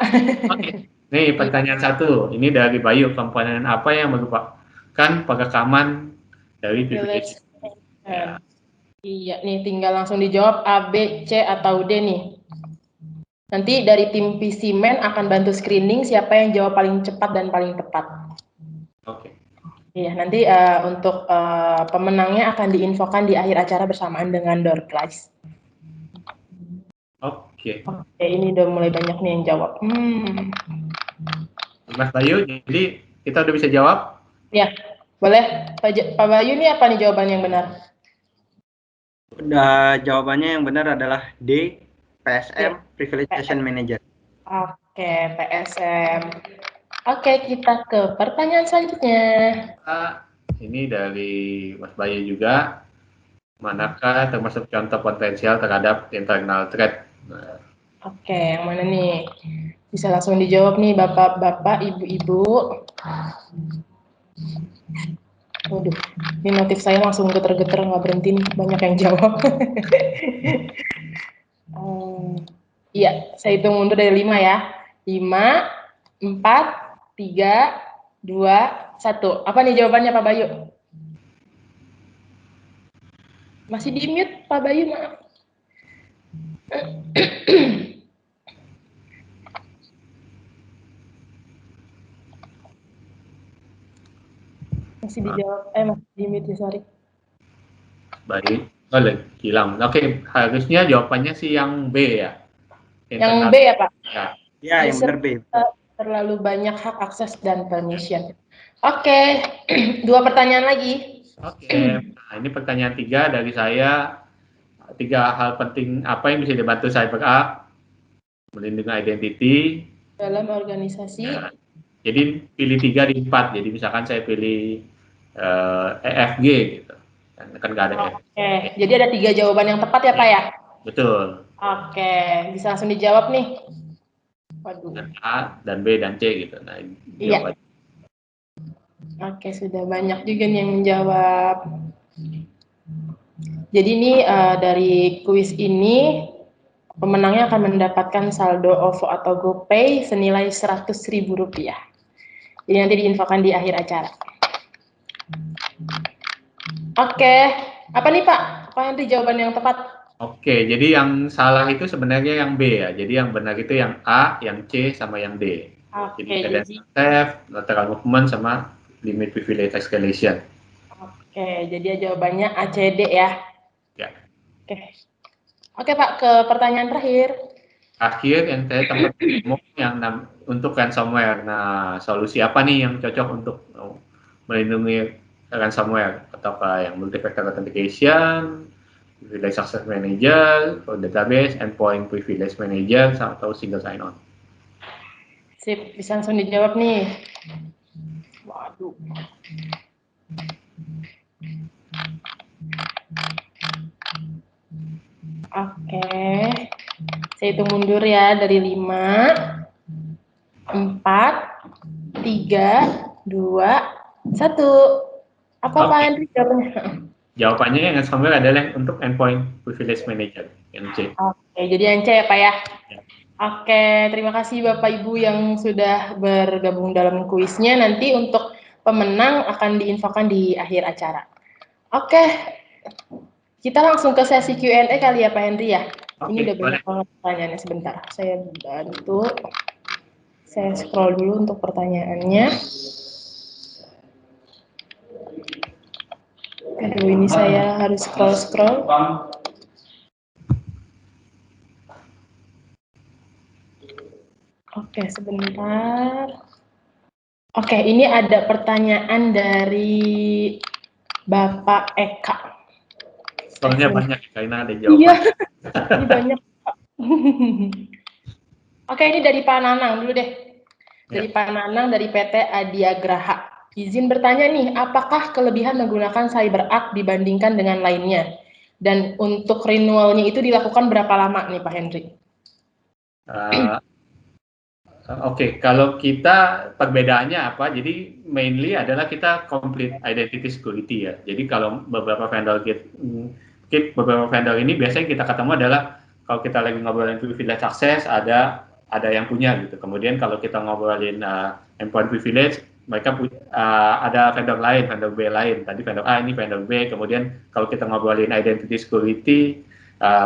Oke. Nih pertanyaan 1, ini dari Bayu, komponen apa yang merupakan perekaman dari PVC? Ya. Iya, nih tinggal langsung dijawab A, B, C, atau D nih. Nanti dari tim PCman akan bantu screening siapa yang jawab paling cepat dan paling tepat. Oke. Iya, nanti untuk pemenangnya akan diinfokan di akhir acara bersamaan dengan door prize. Oke. Oke, ini udah mulai banyak nih yang jawab. Mas Bayu, jadi kita udah bisa jawab? Ya, boleh. Pak Bayu ini apa nih jawaban yang benar? Udah, jawabannya yang benar adalah D, PSM, D, Privileged Session Manager. Oke, PSM. Oke, kita ke pertanyaan selanjutnya. Ini dari Mas Bayu juga. Manakah termasuk contoh potensial terhadap internal threat? Oke, yang mana nih? Bisa langsung dijawab nih bapak-bapak, ibu-ibu. Waduh, ini notif saya langsung geter-geter nggak berhenti nih, banyak yang jawab. Iya, saya hitung mundur dari 5 ya. 5, 4, 3, 2, 1. Apa nih jawabannya Pak Bayu? Masih di mute Pak Bayu, maaf. Masih dijawab, masih di mute, sorry. Baik, hilang. Oke, harusnya jawabannya sih yang B ya. Yang B ya Pak? Ya, yang benar B. Terlalu banyak hak akses dan permission. Oke, 2 pertanyaan lagi. Oke, nah ini pertanyaan 3 dari saya. 3 hal penting apa yang bisa dibantu CyberArk melindungi identity Dalam organisasi. ya. Jadi pilih 3 di 4. Jadi misalkan saya pilih EFG gitu. Kan nggak ada F. Oke, jadi ada 3 jawaban yang tepat ya Pak ya? Betul. Oke, bisa langsung dijawab nih. Waduh. Dan A dan B dan C gitu. Nah, Iya. Oke, sudah banyak juga nih yang menjawab. Jadi ini dari kuis ini pemenangnya akan mendapatkan saldo OVO atau GoPay senilai Rp100.000. Jadi nanti diinfokan di akhir acara. Oke, apa nih Pak? Apa nanti jawaban yang tepat? Oke, jadi yang salah itu sebenarnya yang B ya. Jadi yang benar itu yang A, yang C, sama yang D. Oke, jadi theft, lateral movement, sama limit privilege escalation. Oke, jadi jawabannya A, C, D ya. Ya. Oke Pak, ke pertanyaan terakhir. Akhir yang saya tempat ngomong yang untuk ransomware. Nah, solusi apa nih yang cocok untuk melindungi ransomware? Ataukah yang multi-factor authentication, privilege access manager, database, endpoint privilege manager, atau single sign-on? Sip, bisa langsung dijawab nih. Waduh. Oke, saya hitung mundur ya dari 5, 4, 3, 2, 1. Apa Pak Henry jawabannya? Jawabannya yang ransomware adalah untuk endpoint privilege manager, yang C. Oke, jadi yang C ya Pak ya? Oke, terima kasih Bapak Ibu yang sudah bergabung dalam kuisnya. Nanti untuk pemenang akan diinfokan di akhir acara. Oke, kita langsung ke sesi Q&A kali ya Pak Henry ya. Ini udah banyak banget pertanyaannya, sebentar. Saya bantu. Saya scroll dulu untuk pertanyaannya. Aduh, ini saya harus scroll. Oke, sebentar. Oke, ini ada pertanyaan dari Bapak Eka. Soalnya banyak, karena ada jawaban. Iya, ini banyak. Oke, ini dari Pak Nanang dulu deh. Dari Pak Nanang dari PT Adiagraha. Izin bertanya nih, apakah kelebihan menggunakan CyberArk dibandingkan dengan lainnya? Dan untuk renewalnya itu dilakukan berapa lama nih Pak Henry? Oke, kalau kita perbedaannya apa? Jadi mainly adalah kita complete identity security ya. Jadi kalau beberapa vendor ini biasanya kita ketemu adalah kalau kita lagi ngobrolin privilege access ada yang punya gitu. Kemudian kalau kita ngobrolin endpoint privilege, mereka ada vendor lain, vendor B lain. Tadi vendor A, ini vendor B. Kemudian kalau kita ngobrolin identity security,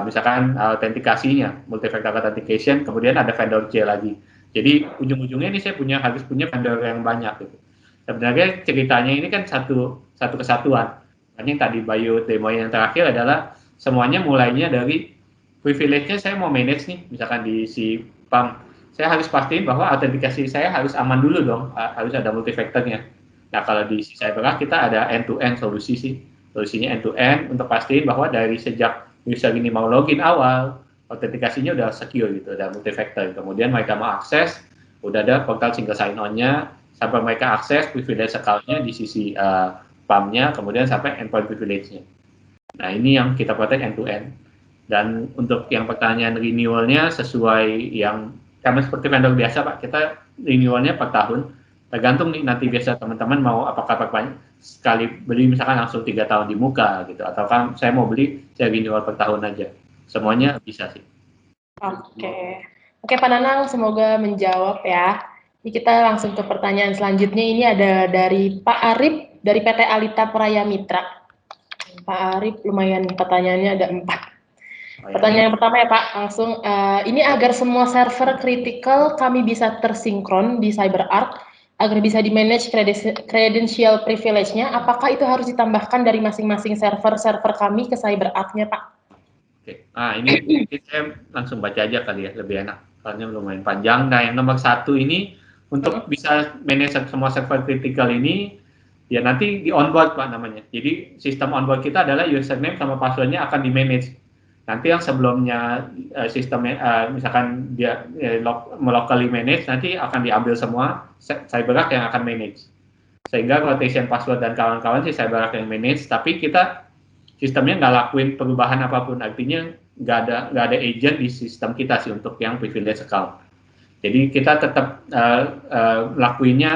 misalkan autentikasinya, multi-factor authentication, kemudian ada vendor C lagi. Jadi ujung-ujungnya ini saya harus punya vendor yang banyak gitu. Sebenarnya ceritanya ini kan satu kesatuan. Yang tadi Bayu demo yang terakhir adalah semuanya mulainya dari privilege-nya saya mau manage nih, misalkan di si PAM, saya harus pastiin bahwa autentikasi saya harus aman dulu dong, harus ada multifaktornya. Nah, kalau di si CyberArk kita ada end-to-end solusi sih, solusinya end-to-end untuk pastiin bahwa dari sejak user ini mau login awal, autentikasinya udah secure gitu, udah multifaktor. Kemudian mereka mau akses, udah ada portal single sign-on-nya, sampai mereka akses privilege account-nya di sisi PAM-nya, kemudian sampai endpoint privilege-nya. Nah, ini yang kita protect end-to-end. Dan untuk yang pertanyaan renewal-nya sesuai yang, karena seperti vendor biasa Pak, kita renewal-nya per tahun, tergantung nih nanti biasa teman-teman mau apakah sekali beli misalkan langsung 3 tahun di muka gitu, atau kan saya mau beli, saya renewal per tahun aja. Semuanya bisa sih. Oke Pak Nanang, semoga menjawab ya. Ini kita langsung ke pertanyaan selanjutnya. Ini ada dari Pak Arif dari PT Alita Praya Mitra. Pak Arif, lumayan pertanyaannya ada 4. Pertanyaan yang pertama ya Pak, langsung ini agar semua server kritikal kami bisa tersinkron di CyberArk agar bisa di-manage credential privilege-nya, apakah itu harus ditambahkan dari masing-masing server kami ke CyberArk-nya Pak? Oke, ini saya langsung baca aja kali ya, lebih enak, karena lumayan panjang. Nah, yang nomor 1 ini, untuk bisa manage semua server kritikal ini, ya nanti di onboard Pak namanya. Jadi sistem onboard kita adalah username sama passwordnya akan di-manage. Nanti yang sebelumnya sistemnya misalkan dia locally manage, nanti akan diambil semua CyberArk yang akan manage. Sehingga rotation password dan kawan-kawan sih CyberArk yang manage, tapi kita sistemnya nggak lakuin perubahan apapun. Artinya nggak ada agent di sistem kita sih untuk yang privilege account. Jadi kita tetap lakuinnya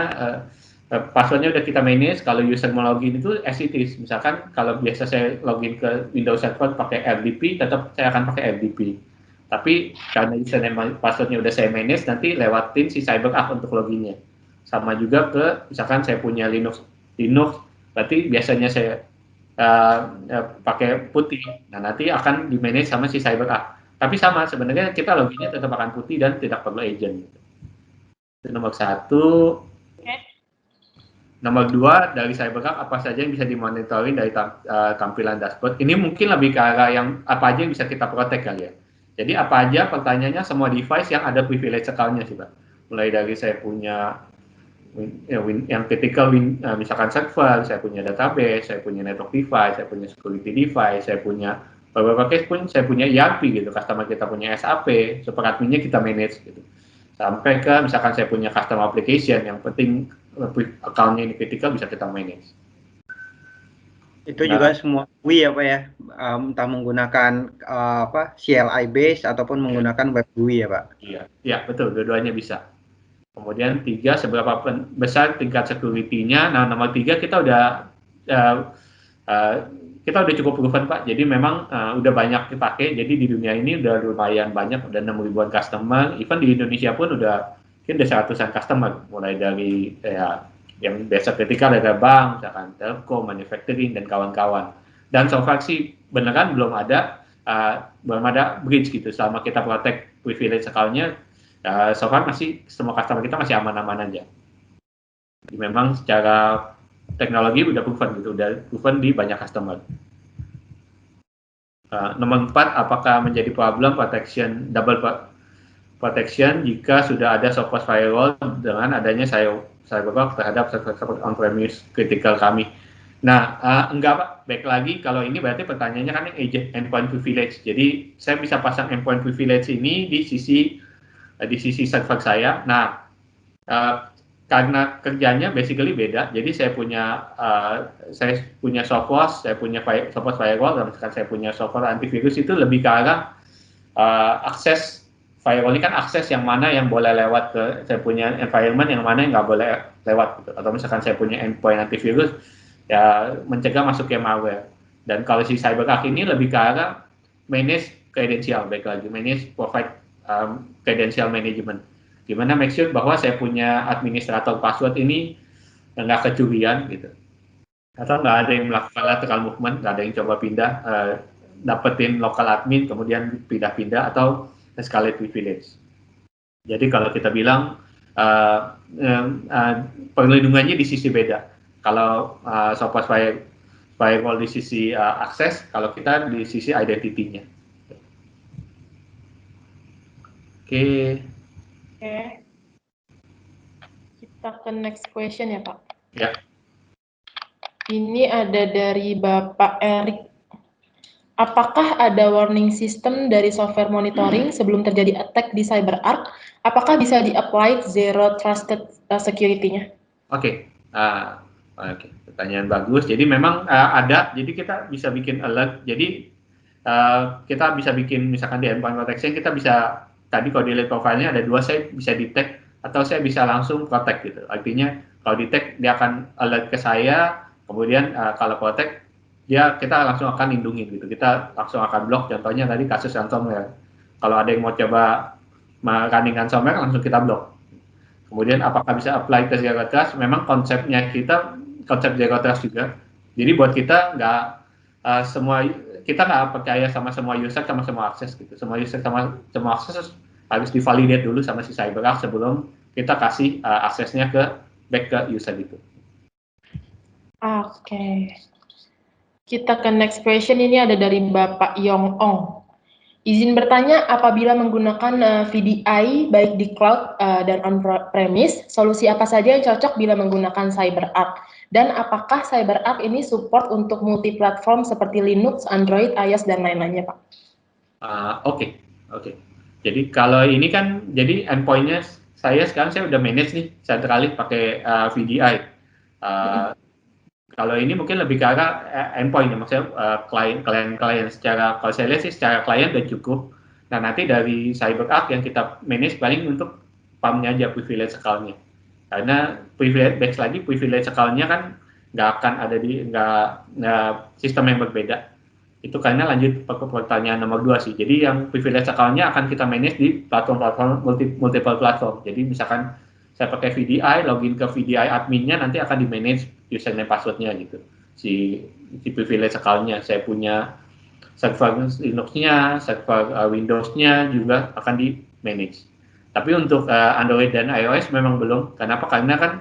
passwordnya udah kita manage. Kalau user mau login itu as it is. Misalkan kalau biasa saya login ke Windows Server pakai RDP, tetap saya akan pakai RDP. Tapi karena username passwordnya udah saya manage, nanti lewatin si CyberArk untuk loginnya. Sama juga ke misalkan saya punya Linux, berarti biasanya saya pakai putih. Nah, nanti akan di manage sama si CyberArk. Tapi sama sebenarnya kita loginnya tetap akan putih dan tidak perlu agent. Itu nomor 1. Nomor 2, dari CyberArk apa saja yang bisa dimonitoring dari tampilan dashboard. Ini mungkin lebih ke arah yang apa aja yang bisa kita protect kali ya. Jadi apa aja pertanyaannya semua device yang ada privilege account-nya sih Pak. Mulai dari saya punya yang critical misalkan server, saya punya database, saya punya network device, saya punya security device, saya punya beberapa case pun saya punya ERP gitu, customer kita punya SAP, super adminnya kita manage gitu. Sampai ke misalkan saya punya custom application yang penting account-nya ini critical bisa kita manage. Itu juga semua GUI ya Pak ya, entah menggunakan CLI base ataupun menggunakan web GUI ya Pak? Iya betul, dua-duanya bisa. Kemudian 3, seberapa besar tingkat security-nya. Nah, nomor 3 kita udah cukup proven Pak. Jadi memang udah banyak dipakai. Jadi di dunia ini udah lumayan banyak, udah 6 ribuan customer. Even di Indonesia pun mungkin udah 100-an customer. Mulai dari yang biasa kritikal ada bank, misalkan telco, manufacturing, dan kawan-kawan. Dan so far sih beneran belum ada bridge gitu. Selama kita protect privilege account-nya, so far masih semua customer kita masih aman-aman aja. Jadi memang secara teknologi udah proven di banyak customer. Nomor 4, apakah menjadi problem double protection jika sudah ada software firewall dengan adanya CyberArk terhadap server on-premise critical kami? Nah, enggak Pak, baik lagi kalau ini berarti pertanyaannya kan yang agent endpoint privilege. Jadi saya bisa pasang endpoint privilege ini di sisi server saya. Nah, karena kerjanya basically beda, jadi saya punya Sophos, saya punya Sophos firewall, dan sekarang saya punya software antivirus itu lebih ke arah akses firewall ini kan akses yang mana yang boleh lewat ke saya punya environment, yang mana yang nggak boleh lewat gitu. Atau misalkan saya punya endpoint antivirus, ya mencegah masuknya malware. Dan kalau si CyberArk ini lebih ke arah manage credential, baik lagi manage provide credential management. Gimana make sure bahwa saya punya administrator password ini nggak kecurian gitu. Atau nggak ada yang melakukan lateral movement, nggak ada yang coba pindah, dapetin local admin, kemudian pindah-pindah, atau escalate privilege. Jadi kalau kita bilang perlindungannya di sisi beda. Kalau Sophos firewall di sisi akses, kalau kita di sisi identity-nya. Oke. Oke. Kita ke next question ya, Pak. Ya. Ini ada dari Bapak Erik. Apakah ada warning system dari software monitoring sebelum terjadi attack di CyberArk? Apakah bisa di-apply zero trusted security-nya? Oke. Oke. Pertanyaan bagus. Jadi memang ada. Jadi kita bisa bikin alert. Jadi kita bisa bikin misalkan di endpoint protection kita bisa tadi kalau dilihat profilnya ada dua, saya bisa detect atau saya bisa langsung protect gitu. Artinya kalau detect dia akan alert ke saya, kemudian kalau protect kita langsung akan lindungi gitu. Kita langsung akan block. Contohnya tadi kasus ransomware. Kalau ada yang mau coba running ransomware langsung kita block. Kemudian apakah bisa apply ke zero trust? Memang konsepnya kita konsep zero trust juga. Jadi buat kita nggak kita nggak percaya sama semua user sama semua akses gitu. Semua user sama semua akses harus divalidate dulu sama si CyberArk sebelum kita kasih aksesnya back ke user gitu. Oke. Kita ke next question, ini ada dari Bapak Yong Ong. Izin bertanya, apabila menggunakan VDI baik di cloud dan on-premise, solusi apa saja yang cocok bila menggunakan CyberArk? Dan apakah CyberArk ini support untuk multi-platform seperti Linux, Android, iOS, dan lain-lainnya, Pak? Oke. Jadi kalau ini kan, jadi endpoint-nya saya udah manage nih, centralis pakai VDI. Kalau ini mungkin lebih ke arah endpoint ya, maksudnya klien secara, kalau saya lihat sih secara klien udah cukup. Nah nanti dari CyberArk yang kita manage paling untuk PAM-nya aja, privilege account-nya. Karena privilege account-nya kan nggak akan ada nggak sistem yang berbeda. Itu karena lanjut ke pertanyaan nomor 2 sih. Jadi yang privilege account-nya akan kita manage di platform-platform multiple platform. Jadi misalkan saya pakai VDI, login ke VDI admin-nya nanti akan di manage username password-nya gitu. Si privilege account-nya saya punya server Linux-nya, server Windows-nya juga akan di manage. Tapi untuk Android dan iOS memang belum. Kenapa? Karena kan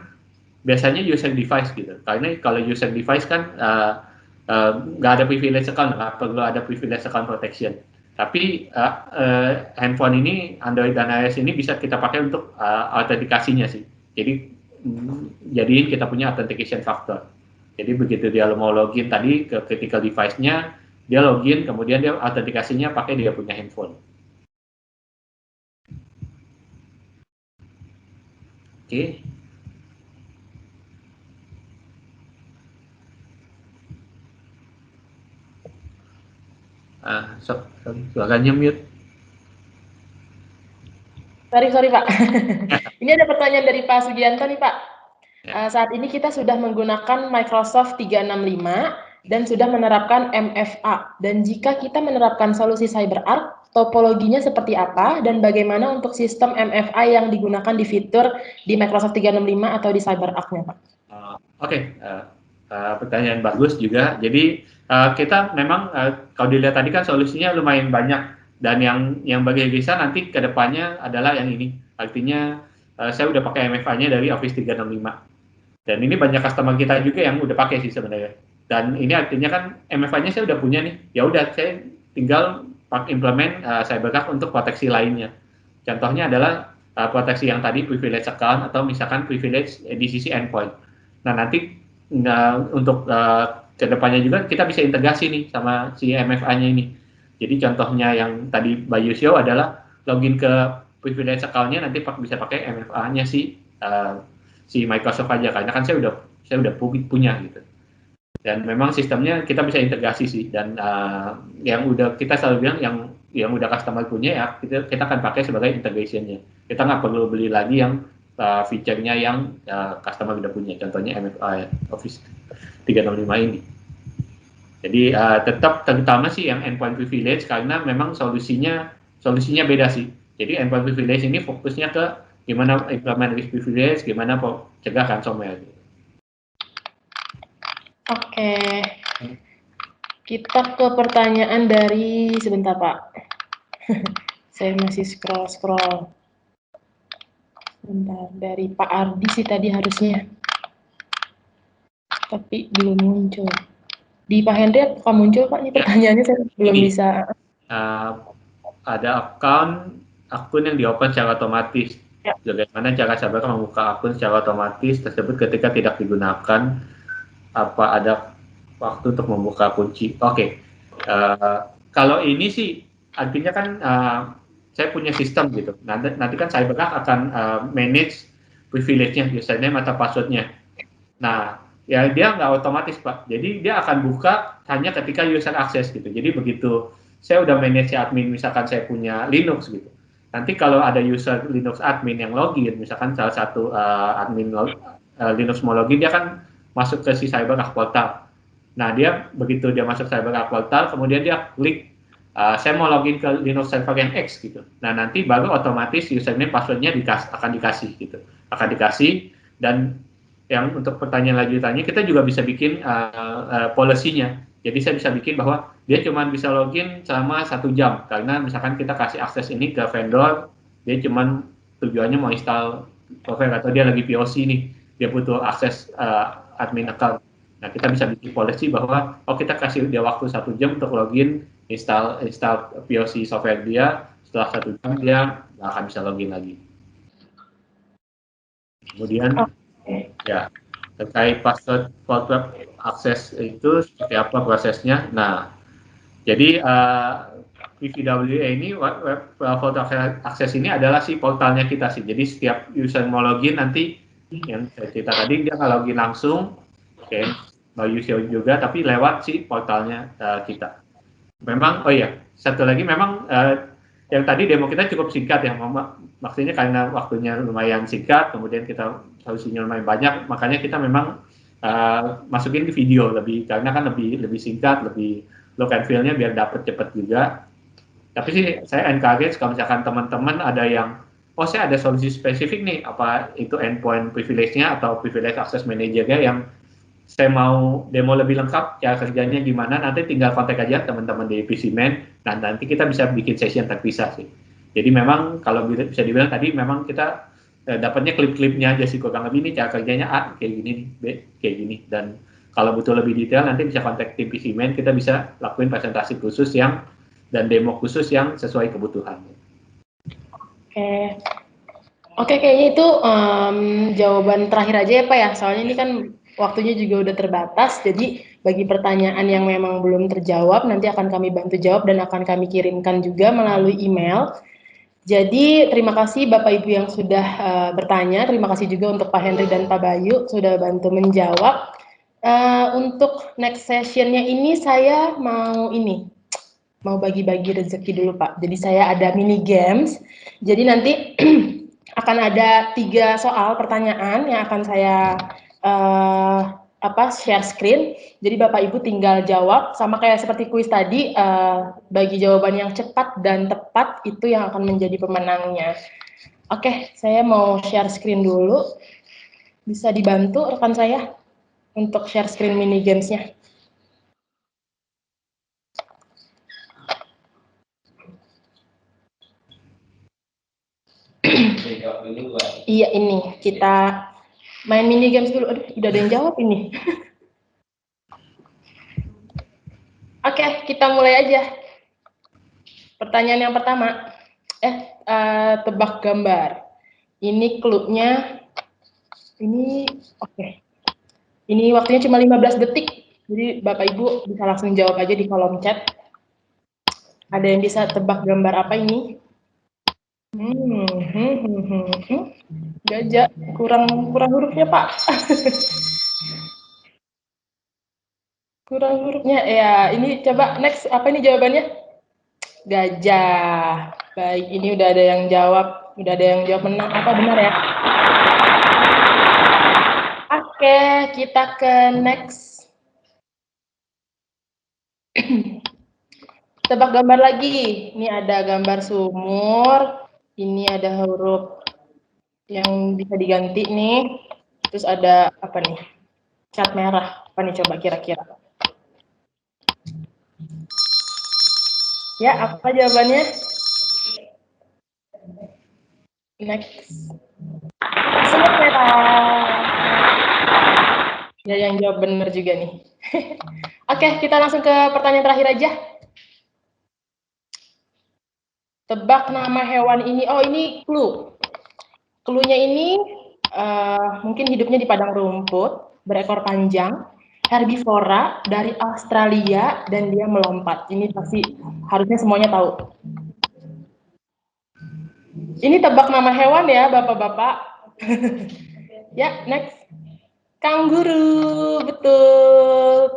biasanya user device gitu. Karena kalau user device kan nggak ada privilege account, nggak perlu ada privilege account protection. Tapi handphone ini, Android dan iOS ini bisa kita pakai untuk autentikasinya sih. Jadi jadiin kita punya authentication factor. Jadi begitu dia mau login tadi ke critical device-nya, dia login, kemudian dia autentikasinya pakai dia punya handphone. Oke. Suaranya mute. Sorry Pak. Ini ada pertanyaan dari Pak Sugianto nih Pak. Saat ini kita sudah menggunakan Microsoft 365 dan sudah menerapkan MFA. Dan jika kita menerapkan solusi CyberArk, topologinya seperti apa dan bagaimana untuk sistem MFA yang digunakan di fitur di Microsoft 365 atau di CyberArk-nya, Pak? Oke. Pertanyaan bagus juga. Jadi kita memang kalau dilihat tadi kan solusinya lumayan banyak, dan yang bagi Risa nanti kedepannya adalah yang ini. Artinya saya udah pakai MFA-nya dari Office 365. Dan ini banyak customer kita juga yang udah pakai sih sebenarnya. Dan ini artinya kan MFA-nya saya udah punya nih. Ya udah saya tinggal implement CyberArk untuk proteksi lainnya. Contohnya adalah proteksi yang tadi privilege account atau misalkan privilege di sisi endpoint. Nah nanti untuk kedepannya juga kita bisa integrasi nih sama si MFA-nya ini. Jadi contohnya yang tadi Bayu show adalah login ke privilege account-nya nanti bisa pakai MFA-nya si Microsoft aja, karena kan saya udah punya gitu. Dan memang sistemnya kita bisa integrasi sih, dan yang udah kita selalu bilang yang udah customer punya ya kita akan pakai sebagai integration-nya. Kita nggak perlu beli lagi yang feature-nya yang customer udah punya, contohnya MFA Office 365 ini. Jadi tetap terutama sih yang endpoint privilege, karena memang solusinya beda sih. Jadi endpoint privilege ini fokusnya ke gimana implement risk privilege, gimana cegah ransomware. Oke. Kita ke pertanyaan dari, sebentar Pak. Saya masih scroll. Bentar, dari Pak Ardi sih tadi harusnya. Tapi belum muncul. Di Pak Hendri apakah muncul Pak? Ini pertanyaannya saya belum bisa. Ada account akun yang di-open secara otomatis. Ya. Bagaimana cara cybercrack membuka akun secara otomatis tersebut ketika tidak digunakan, apa ada waktu untuk membuka kunci. Oke. Kalau ini sih artinya kan saya punya sistem gitu. Nanti kan cybercrack akan manage privilege-nya, username atau password-nya. Nah, ya dia nggak otomatis, Pak. Jadi dia akan buka hanya ketika user akses gitu. Jadi begitu saya udah manage admin, misalkan saya punya Linux gitu. Nanti kalau ada user Linux admin yang login, misalkan salah satu admin Linux mau login, dia kan masuk ke si CyberArk portal. Nah, dia begitu dia masuk CyberArk portal, kemudian dia klik saya mau login ke Linux server yang X gitu. Nah, nanti baru otomatis username passwordnya akan dikasih gitu. Akan dikasih, dan yang untuk pertanyaan lanjutannya kita juga bisa bikin policy-nya. Jadi saya bisa bikin bahwa dia cuma bisa login selama 1 jam, karena misalkan kita kasih akses ini ke vendor, dia cuma tujuannya mau install software atau dia lagi POC nih, dia butuh akses admin account. Nah, kita bisa bikin policy bahwa kita kasih dia waktu 1 jam untuk login, install POC software dia, setelah 1 jam dia nggak akan bisa login lagi. Kemudian ya, terkait password web akses itu seperti apa prosesnya. Nah, jadi PVWA ini web vault akses ini adalah si portalnya kita sih. Jadi setiap user mau login nanti yang saya cerita tadi, dia nggak login langsung, mau user juga, tapi lewat si portalnya kita. Memang, satu lagi memang yang tadi demo kita cukup singkat ya, maksudnya karena waktunya lumayan singkat, kemudian kita solusinya lumayan banyak, makanya kita memang masukin ke video karena kan lebih singkat, lebih look and feel-nya biar dapet cepet juga. Tapi sih saya encourage kalau misalkan teman-teman ada yang, saya ada solusi spesifik nih, apa itu endpoint privilege-nya atau privilege access manager-nya yang saya mau demo lebih lengkap cara kerjanya gimana, nanti tinggal kontak aja teman-teman di PCman, dan nanti kita bisa bikin sesi yang terpisah sih. Jadi memang kalau bisa dibilang tadi memang kita dapatnya klip-klipnya aja sih, kurang lebih ini cara kerjanya A kayak gini, B kayak gini, dan kalau butuh lebih detail nanti bisa kontak tim PCman, kita bisa lakuin presentasi khusus dan demo khusus yang sesuai kebutuhan. Oke, kayaknya itu jawaban terakhir aja ya Pak ya, soalnya ini kan waktunya juga udah terbatas, jadi bagi pertanyaan yang memang belum terjawab nanti akan kami bantu jawab dan akan kami kirimkan juga melalui email. Jadi terima kasih Bapak Ibu yang sudah bertanya, terima kasih juga untuk Pak Henry dan Pak Bayu sudah bantu menjawab. Untuk next session-nya ini saya mau bagi-bagi rezeki dulu Pak. Jadi saya ada mini games. Jadi nanti akan ada 3 soal pertanyaan yang akan saya share screen. Jadi Bapak Ibu tinggal jawab sama kayak seperti kuis tadi, bagi jawaban yang cepat dan tepat itu yang akan menjadi pemenangnya. Oke, saya mau share screen dulu. Bisa dibantu rekan saya untuk share screen mini gamesnya. Iya, ini kita main mini games dulu. Aduh, udah ada yang jawab ini. Oke, kita mulai aja. Pertanyaan yang pertama. Tebak gambar. Ini clue-nya. Ini Ini waktunya cuma 15 detik. Jadi Bapak Ibu bisa langsung jawab aja di kolom chat. Ada yang bisa tebak gambar apa ini? Gajah, kurang hurufnya Pak. Kurang hurufnya. Ya, ini coba next, apa ini jawabannya? Gajah. Baik, ini udah ada yang jawab. Menang. Apa benar ya? Oke, kita ke next. Tebak gambar lagi. Ini ada gambar sumur. Ini ada huruf yang bisa diganti nih. Terus ada apa nih? Cat merah. Apa nih coba kira-kira? Ya, apa jawabannya? Next. Semut merah. Ya, yang jawab benar juga nih. Oke, kita langsung ke pertanyaan terakhir aja. Tebak nama hewan ini. Oh, ini clue. Clue-nya ini mungkin hidupnya di padang rumput, berekor panjang, herbivora dari Australia, dan dia melompat. Ini pasti harusnya semuanya tahu. Ini tebak nama hewan ya, Bapak-bapak. Ya, next. Kanguru, betul.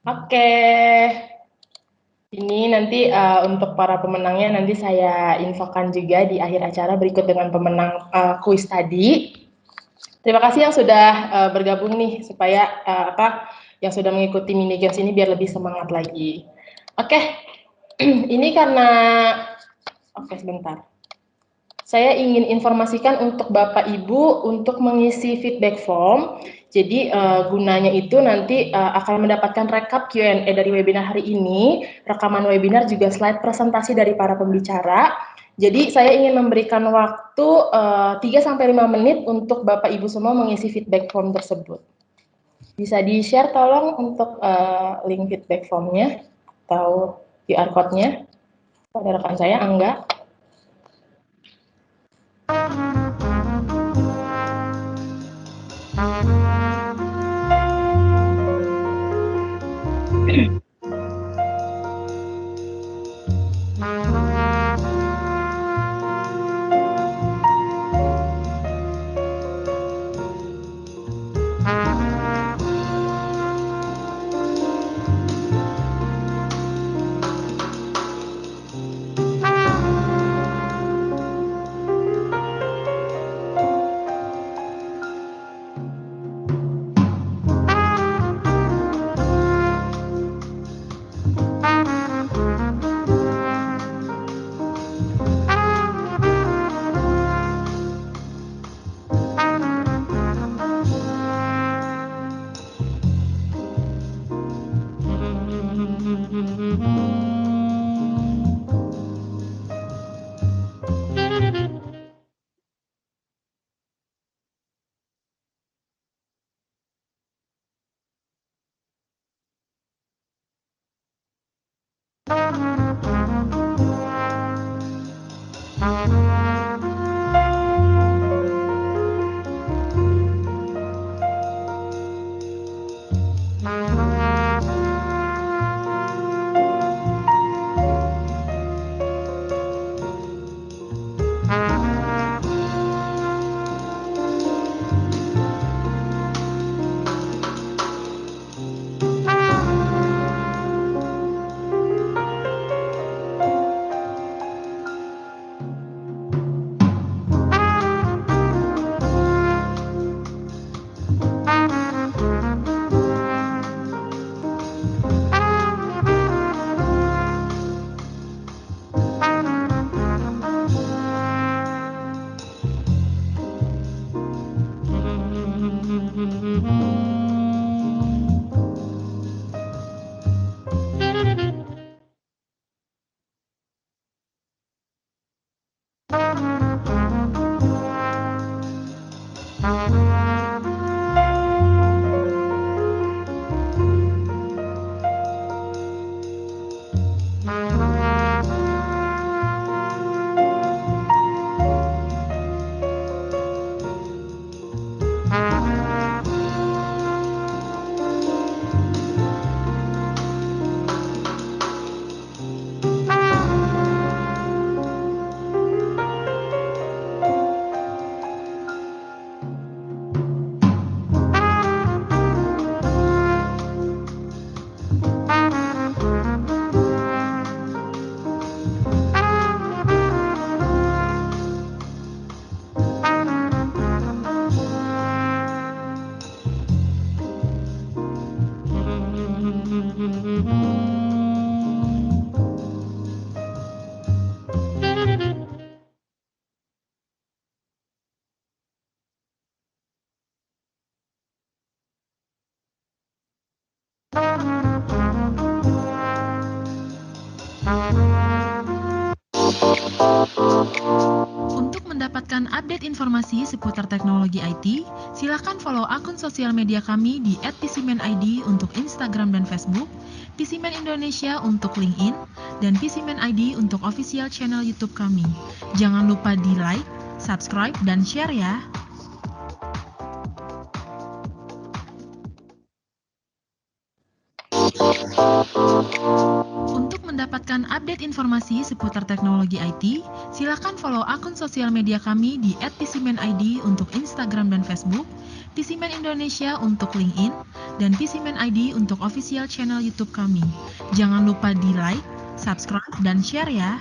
Oke. Ini nanti untuk para pemenangnya nanti saya infokan juga di akhir acara berikut dengan pemenang kuis tadi. Terima kasih yang sudah bergabung nih supaya yang sudah mengikuti mini games ini biar lebih semangat lagi. Oke, ini karena sebentar. Saya ingin informasikan untuk Bapak Ibu untuk mengisi feedback form. Jadi gunanya itu nanti akan mendapatkan rekap Q&A dari webinar hari ini, rekaman webinar juga slide presentasi dari para pembicara. Jadi saya ingin memberikan waktu 3-5 menit untuk Bapak Ibu semua mengisi feedback form tersebut. Bisa di-share tolong untuk link feedback formnya atau QR code-nya pada rekan saya, Angga. Untuk mendapatkan update informasi seputar teknologi IT, silakan follow akun sosial media kami di @pcmenid untuk Instagram dan Facebook, PCMan Indonesia untuk LinkedIn, dan PCMan ID untuk official channel YouTube kami. Jangan lupa di like, subscribe, dan share ya. Untuk mendapatkan update informasi seputar teknologi IT, silakan follow akun sosial media kami di @PCManID untuk Instagram dan Facebook, PCMan Indonesia untuk LinkedIn, dan PCMan ID untuk official channel YouTube kami. Jangan lupa di like, subscribe, dan share ya.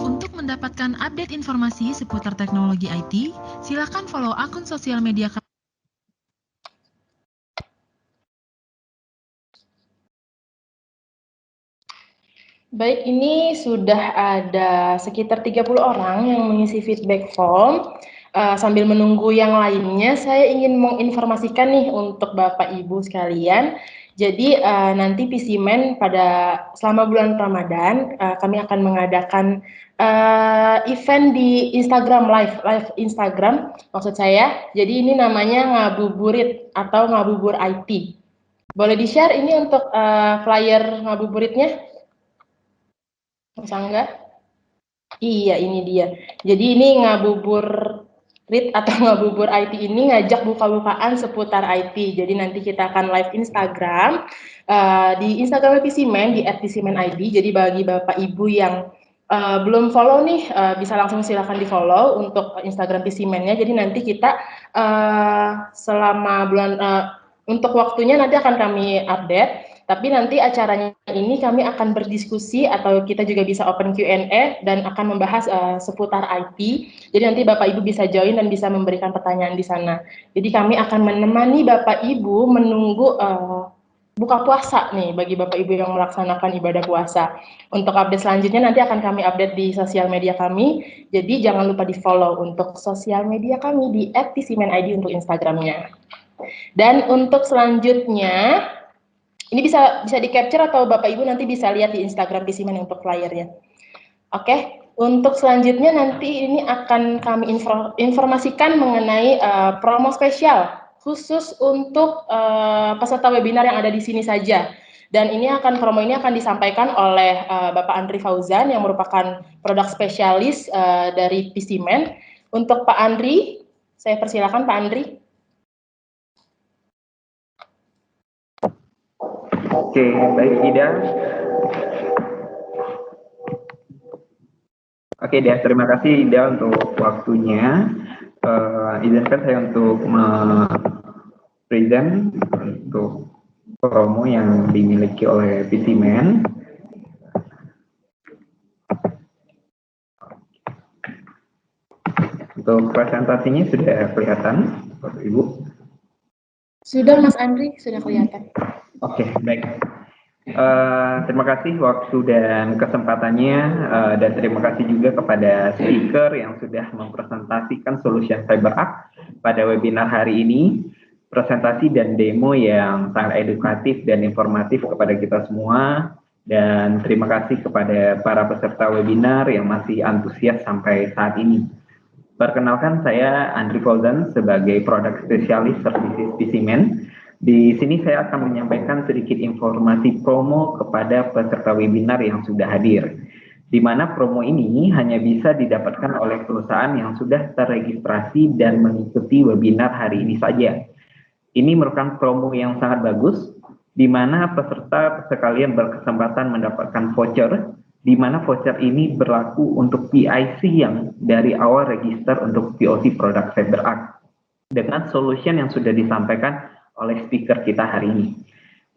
Untuk mendapatkan update informasi seputar teknologi IT, silakan follow akun sosial media kami. Baik, ini sudah ada sekitar 30 orang yang mengisi feedback form. Sambil menunggu yang lainnya, saya ingin menginformasikan nih untuk Bapak Ibu sekalian. Jadi nanti PCMan selama bulan Ramadan, kami akan mengadakan event di Instagram live Instagram maksud saya. Jadi ini namanya Ngabuburit atau Ngabubur IT. Boleh di-share ini untuk flyer ngabuburitnya? Mas Angga? Iya, ini dia. Jadi ini ngabuburit atau ngabubur IT ini ngajak buka-bukaan seputar IT. Jadi nanti kita akan live Instagram di Instagram PCMan di @PCManID. Jadi bagi Bapak Ibu yang belum follow nih, bisa langsung silakan di follow untuk Instagram PCMan-nya. Jadi nanti kita selama bulan untuk waktunya nanti akan kami update. Tapi nanti acaranya ini kami akan berdiskusi atau kita juga bisa open Q&A dan akan membahas seputar IT. Jadi nanti Bapak Ibu bisa join dan bisa memberikan pertanyaan di sana. Jadi kami akan menemani Bapak Ibu menunggu buka puasa nih bagi Bapak Ibu yang melaksanakan ibadah puasa. Untuk update selanjutnya nanti akan kami update di sosial media kami. Jadi jangan lupa di-follow untuk sosial media kami di @PCManID untuk Instagramnya. Dan untuk selanjutnya ini bisa di-capture atau Bapak Ibu nanti bisa lihat di Instagram PCMan untuk flyernya. Oke, untuk selanjutnya nanti ini akan kami informasikan mengenai promo spesial khusus untuk peserta webinar yang ada di sini saja. Dan promo ini akan disampaikan oleh Bapak Andri Fauzan yang merupakan produk spesialis dari PCMan. Untuk Pak Andri, saya persilakan Pak Andri. Oke, baik Ida. Oke, Ida, terima kasih Ida untuk waktunya. Izinkan saya untuk present untuk promo yang dimiliki oleh PCMan. Untuk presentasinya sudah kelihatan, Bapak Ibu? Sudah Mas Andri, sudah kelihatan. Oke, baik. Terima kasih waktu dan kesempatannya, dan terima kasih juga kepada speaker yang sudah mempresentasikan solution CyberArk pada webinar hari ini. Presentasi dan demo yang sangat edukatif dan informatif kepada kita semua. Dan terima kasih kepada para peserta webinar yang masih antusias sampai saat ini. Perkenalkan, saya Andri Fauzan sebagai produk spesialis services PCMan. Di sini saya akan menyampaikan sedikit informasi promo kepada peserta webinar yang sudah hadir. Di mana promo ini hanya bisa didapatkan oleh perusahaan yang sudah terregistrasi dan mengikuti webinar hari ini saja. Ini merupakan promo yang sangat bagus, di mana peserta sekalian berkesempatan mendapatkan voucher, di mana voucher ini berlaku untuk PIC yang dari awal register untuk POC produk CyberArk dengan solution yang sudah disampaikan oleh speaker kita hari ini.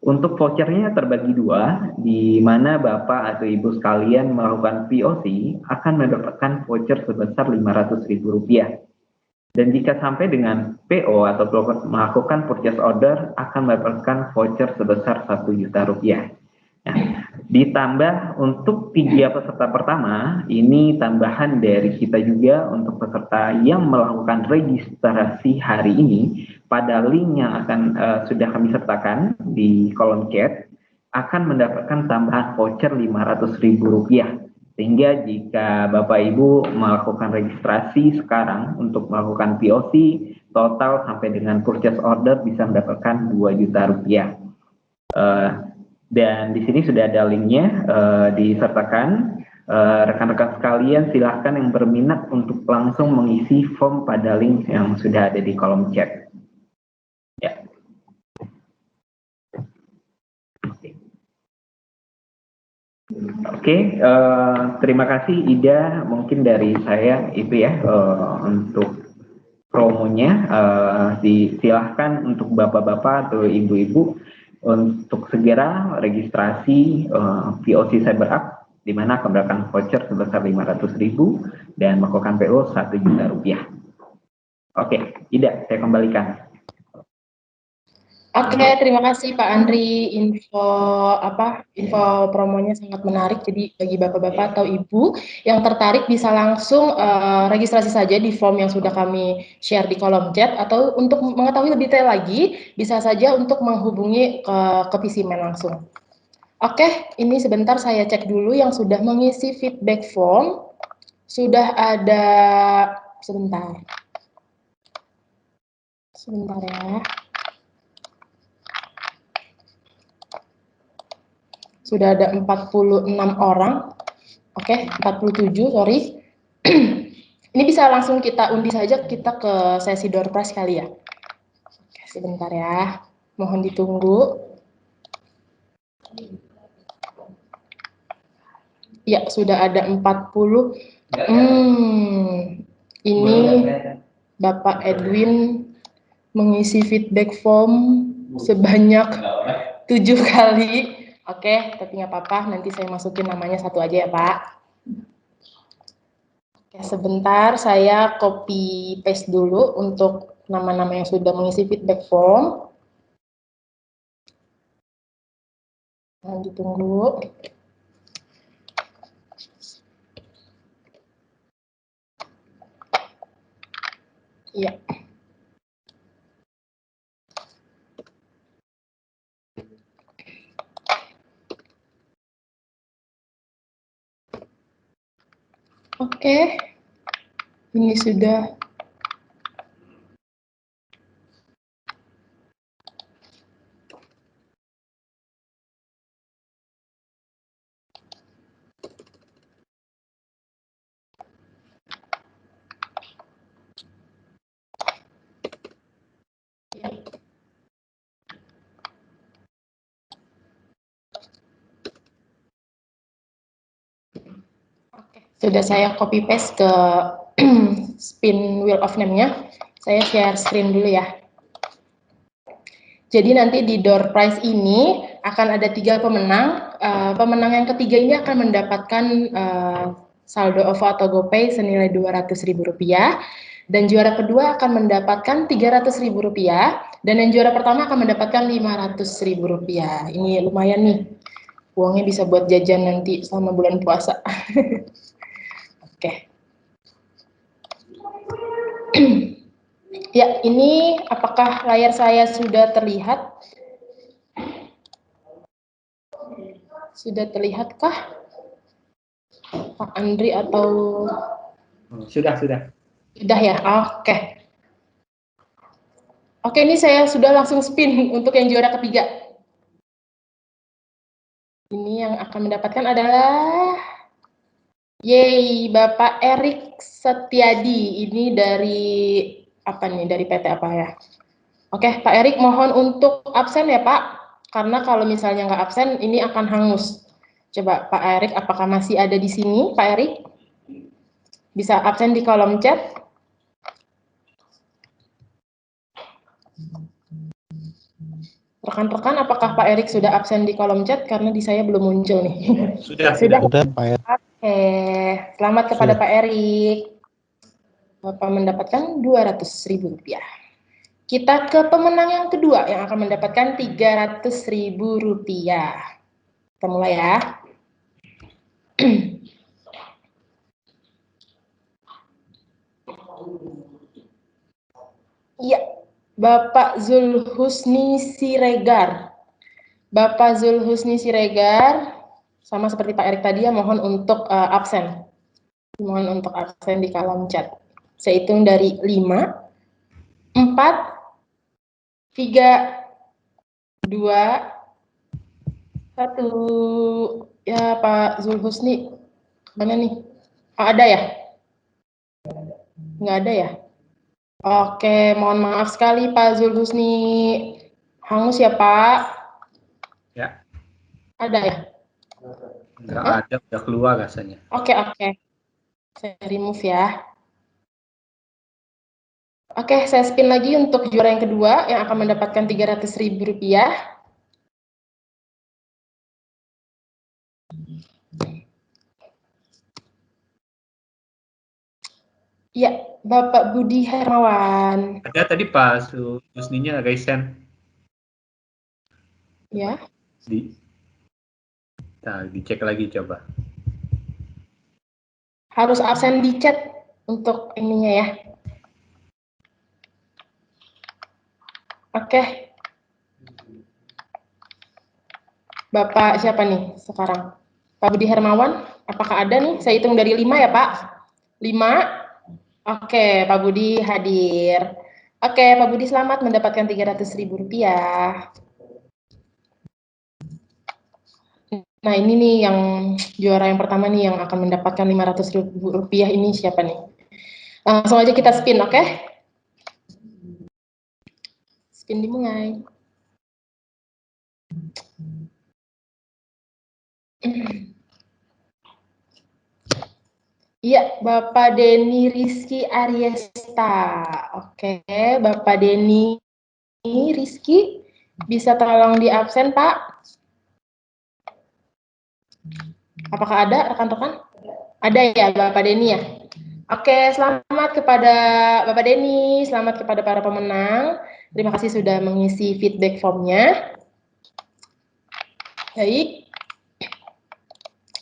Untuk vouchernya terbagi dua, di mana Bapak atau Ibu sekalian melakukan POC akan mendapatkan voucher sebesar Rp500.000. Dan jika sampai dengan PO atau melakukan purchase order akan mendapatkan voucher sebesar Rp1.000.000. Nah, ditambah untuk 3 peserta pertama, ini tambahan dari kita juga untuk peserta yang melakukan registrasi hari ini pada link yang akan sudah kami sertakan di kolom chat akan mendapatkan tambahan voucher Rp500.000. Sehingga jika Bapak Ibu melakukan registrasi sekarang untuk melakukan POC, total sampai dengan purchase order bisa mendapatkan 2 juta rupiah. Dan di sini sudah ada linknya disertakan. Rekan-rekan sekalian silahkan yang berminat untuk langsung mengisi form pada link yang sudah ada di kolom chat. Ya. Oke, terima kasih Ida. Mungkin dari saya itu ya untuk promonya. Silahkan untuk bapak-bapak atau ibu-ibu untuk segera registrasi POC CyberArk, di mana akan mendapatkan voucher sebesar 500.000 dan melakukan PO 1 juta rupiah. Oke, Ida, saya kembalikan. Oke, terima kasih Pak Andri. Info promonya sangat menarik. Jadi bagi bapak-bapak atau ibu yang tertarik bisa langsung registrasi saja di form yang sudah kami share di kolom chat, atau untuk mengetahui lebih detail lagi bisa saja untuk menghubungi ke Visimen langsung. Oke, ini sebentar saya cek dulu yang sudah mengisi feedback form. Sudah ada, sebentar ya. Sudah ada 46 orang. Oke, 47, sorry. Ini bisa langsung kita undi saja, kita ke sesi door prize kali ya. Oke, sebentar ya. Mohon ditunggu. Ya, sudah ada 40. Ini Bapak Edwin mengisi feedback form sebanyak 7 kali. Oke, tapi nggak apa-apa, nanti saya masukin namanya satu aja ya Pak. Oke, sebentar saya copy paste dulu untuk nama-nama yang sudah mengisi feedback form. Nah, ditunggu. Iya. Oke, ini sudah. Sudah saya copy paste ke spin wheel of name-nya. Saya share screen dulu ya. Jadi nanti di door prize ini akan ada 3 pemenang. Pemenang yang ketiga ini akan mendapatkan saldo OVO atau GoPay senilai Rp200.000. Dan juara kedua akan mendapatkan Rp300.000. Dan yang juara pertama akan mendapatkan Rp500.000. Ini lumayan nih. Uangnya bisa buat jajan nanti selama bulan puasa. Oke. Ya, ini apakah layar saya sudah terlihat? Sudah terlihatkah? Pak Andri atau? Sudah. Sudah ya? Oke. Oke, ini saya sudah langsung spin untuk yang juara ketiga. Ini yang akan mendapatkan adalah Bapak Erik Setiadi. Ini dari apa nih? Dari PT apa ya? Oke, Pak Erik mohon untuk absen ya Pak. Karena kalau misalnya nggak absen, ini akan hangus. Coba Pak Erik, apakah masih ada di sini Pak Erik? Bisa absen di kolom chat. Rekan-rekan, apakah Pak Erik sudah absen di kolom chat? Karena di saya belum muncul nih. Sudah Pak Erik. Oke, selamat kepada Pak Erik. Bapak mendapatkan Rp200.000. Kita ke pemenang yang kedua yang akan mendapatkan Rp300.000. Kita mulai ya. Iya, Bapak Zulhusni Siregar. Bapak Zulhusni Siregar, Sama seperti Pak Erik tadi ya, mohon untuk absen. Mohon untuk absen di kolom chat. Saya hitung dari 5, 4, 3, 2, 1. Ya Pak Zulhusni, mana nih? Oh, ada ya? Nggak ada ya? Oke, mohon maaf sekali Pak Zulhusni. Hangus ya Pak? Ya. Ada ya? Nggak ada, udah keluar rasanya. Oke. Saya remove ya. Oke, saya spin lagi untuk juara yang kedua yang akan mendapatkan Rp300.000. Ya, Bapak Budi Hermawan. Ada tadi Pak Susninya resen. Ya. Nah, dicek lagi coba. Harus absen di chat untuk ininya ya. Oke. Bapak siapa nih sekarang? Pak Budi Hermawan, apakah ada nih? Saya hitung dari 5 ya Pak. 5. Oke, Pak Budi hadir. Oke, Pak Budi selamat mendapatkan Rp300.000. Nah, ini nih yang juara yang pertama nih yang akan mendapatkan Rp500.000 ini siapa nih? Langsung aja kita spin, oke? Spin dimulai. Iya, Bapak Denny Rizky Aryesta. Oke, Bapak Denny Rizky, bisa tolong di absen, Pak? Apakah ada rekan-rekan? Ada ya, Bapak Denny ya? Oke, selamat kepada Bapak Denny, selamat kepada para pemenang. Terima kasih sudah mengisi feedback formnya. Baik.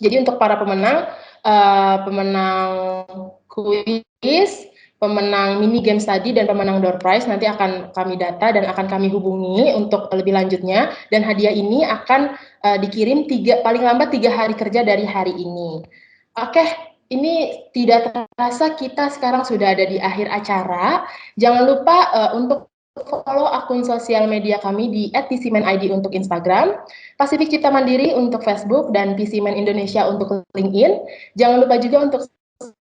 Jadi untuk para pemenang, pemenang kuis, pemenang mini games tadi, dan pemenang door prize nanti akan kami data dan akan kami hubungi untuk lebih lanjutnya. Dan hadiah ini akan dikirim paling lambat 3 hari kerja dari hari ini. Oke, ini tidak terasa kita sekarang sudah ada di akhir acara. Jangan lupa untuk follow akun sosial media kami di @pcmanid untuk Instagram, Pasifik Cipta Mandiri untuk Facebook, dan PCman Indonesia untuk LinkedIn. Jangan lupa juga untuk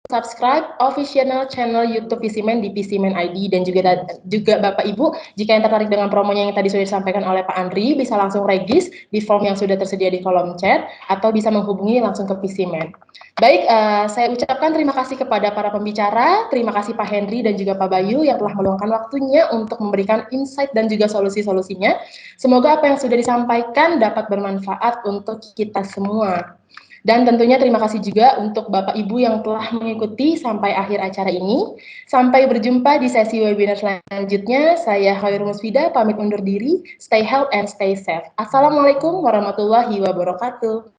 subscribe official channel YouTube PCman di PCman ID, dan juga Bapak Ibu jika yang tertarik dengan promonya yang tadi sudah disampaikan oleh Pak Andri bisa langsung regis di form yang sudah tersedia di kolom chat atau bisa menghubungi langsung ke PCman. Baik, saya ucapkan terima kasih kepada para pembicara, terima kasih Pak Henry dan juga Pak Bayu yang telah meluangkan waktunya untuk memberikan insight dan juga solusi-solusinya. Semoga apa yang sudah disampaikan dapat bermanfaat untuk kita semua. Dan tentunya terima kasih juga untuk Bapak Ibu yang telah mengikuti sampai akhir acara ini. Sampai berjumpa di sesi webinar selanjutnya. Saya Khairul Musfida, pamit undur diri. Stay healthy and stay safe. Assalamualaikum warahmatullahi wabarakatuh.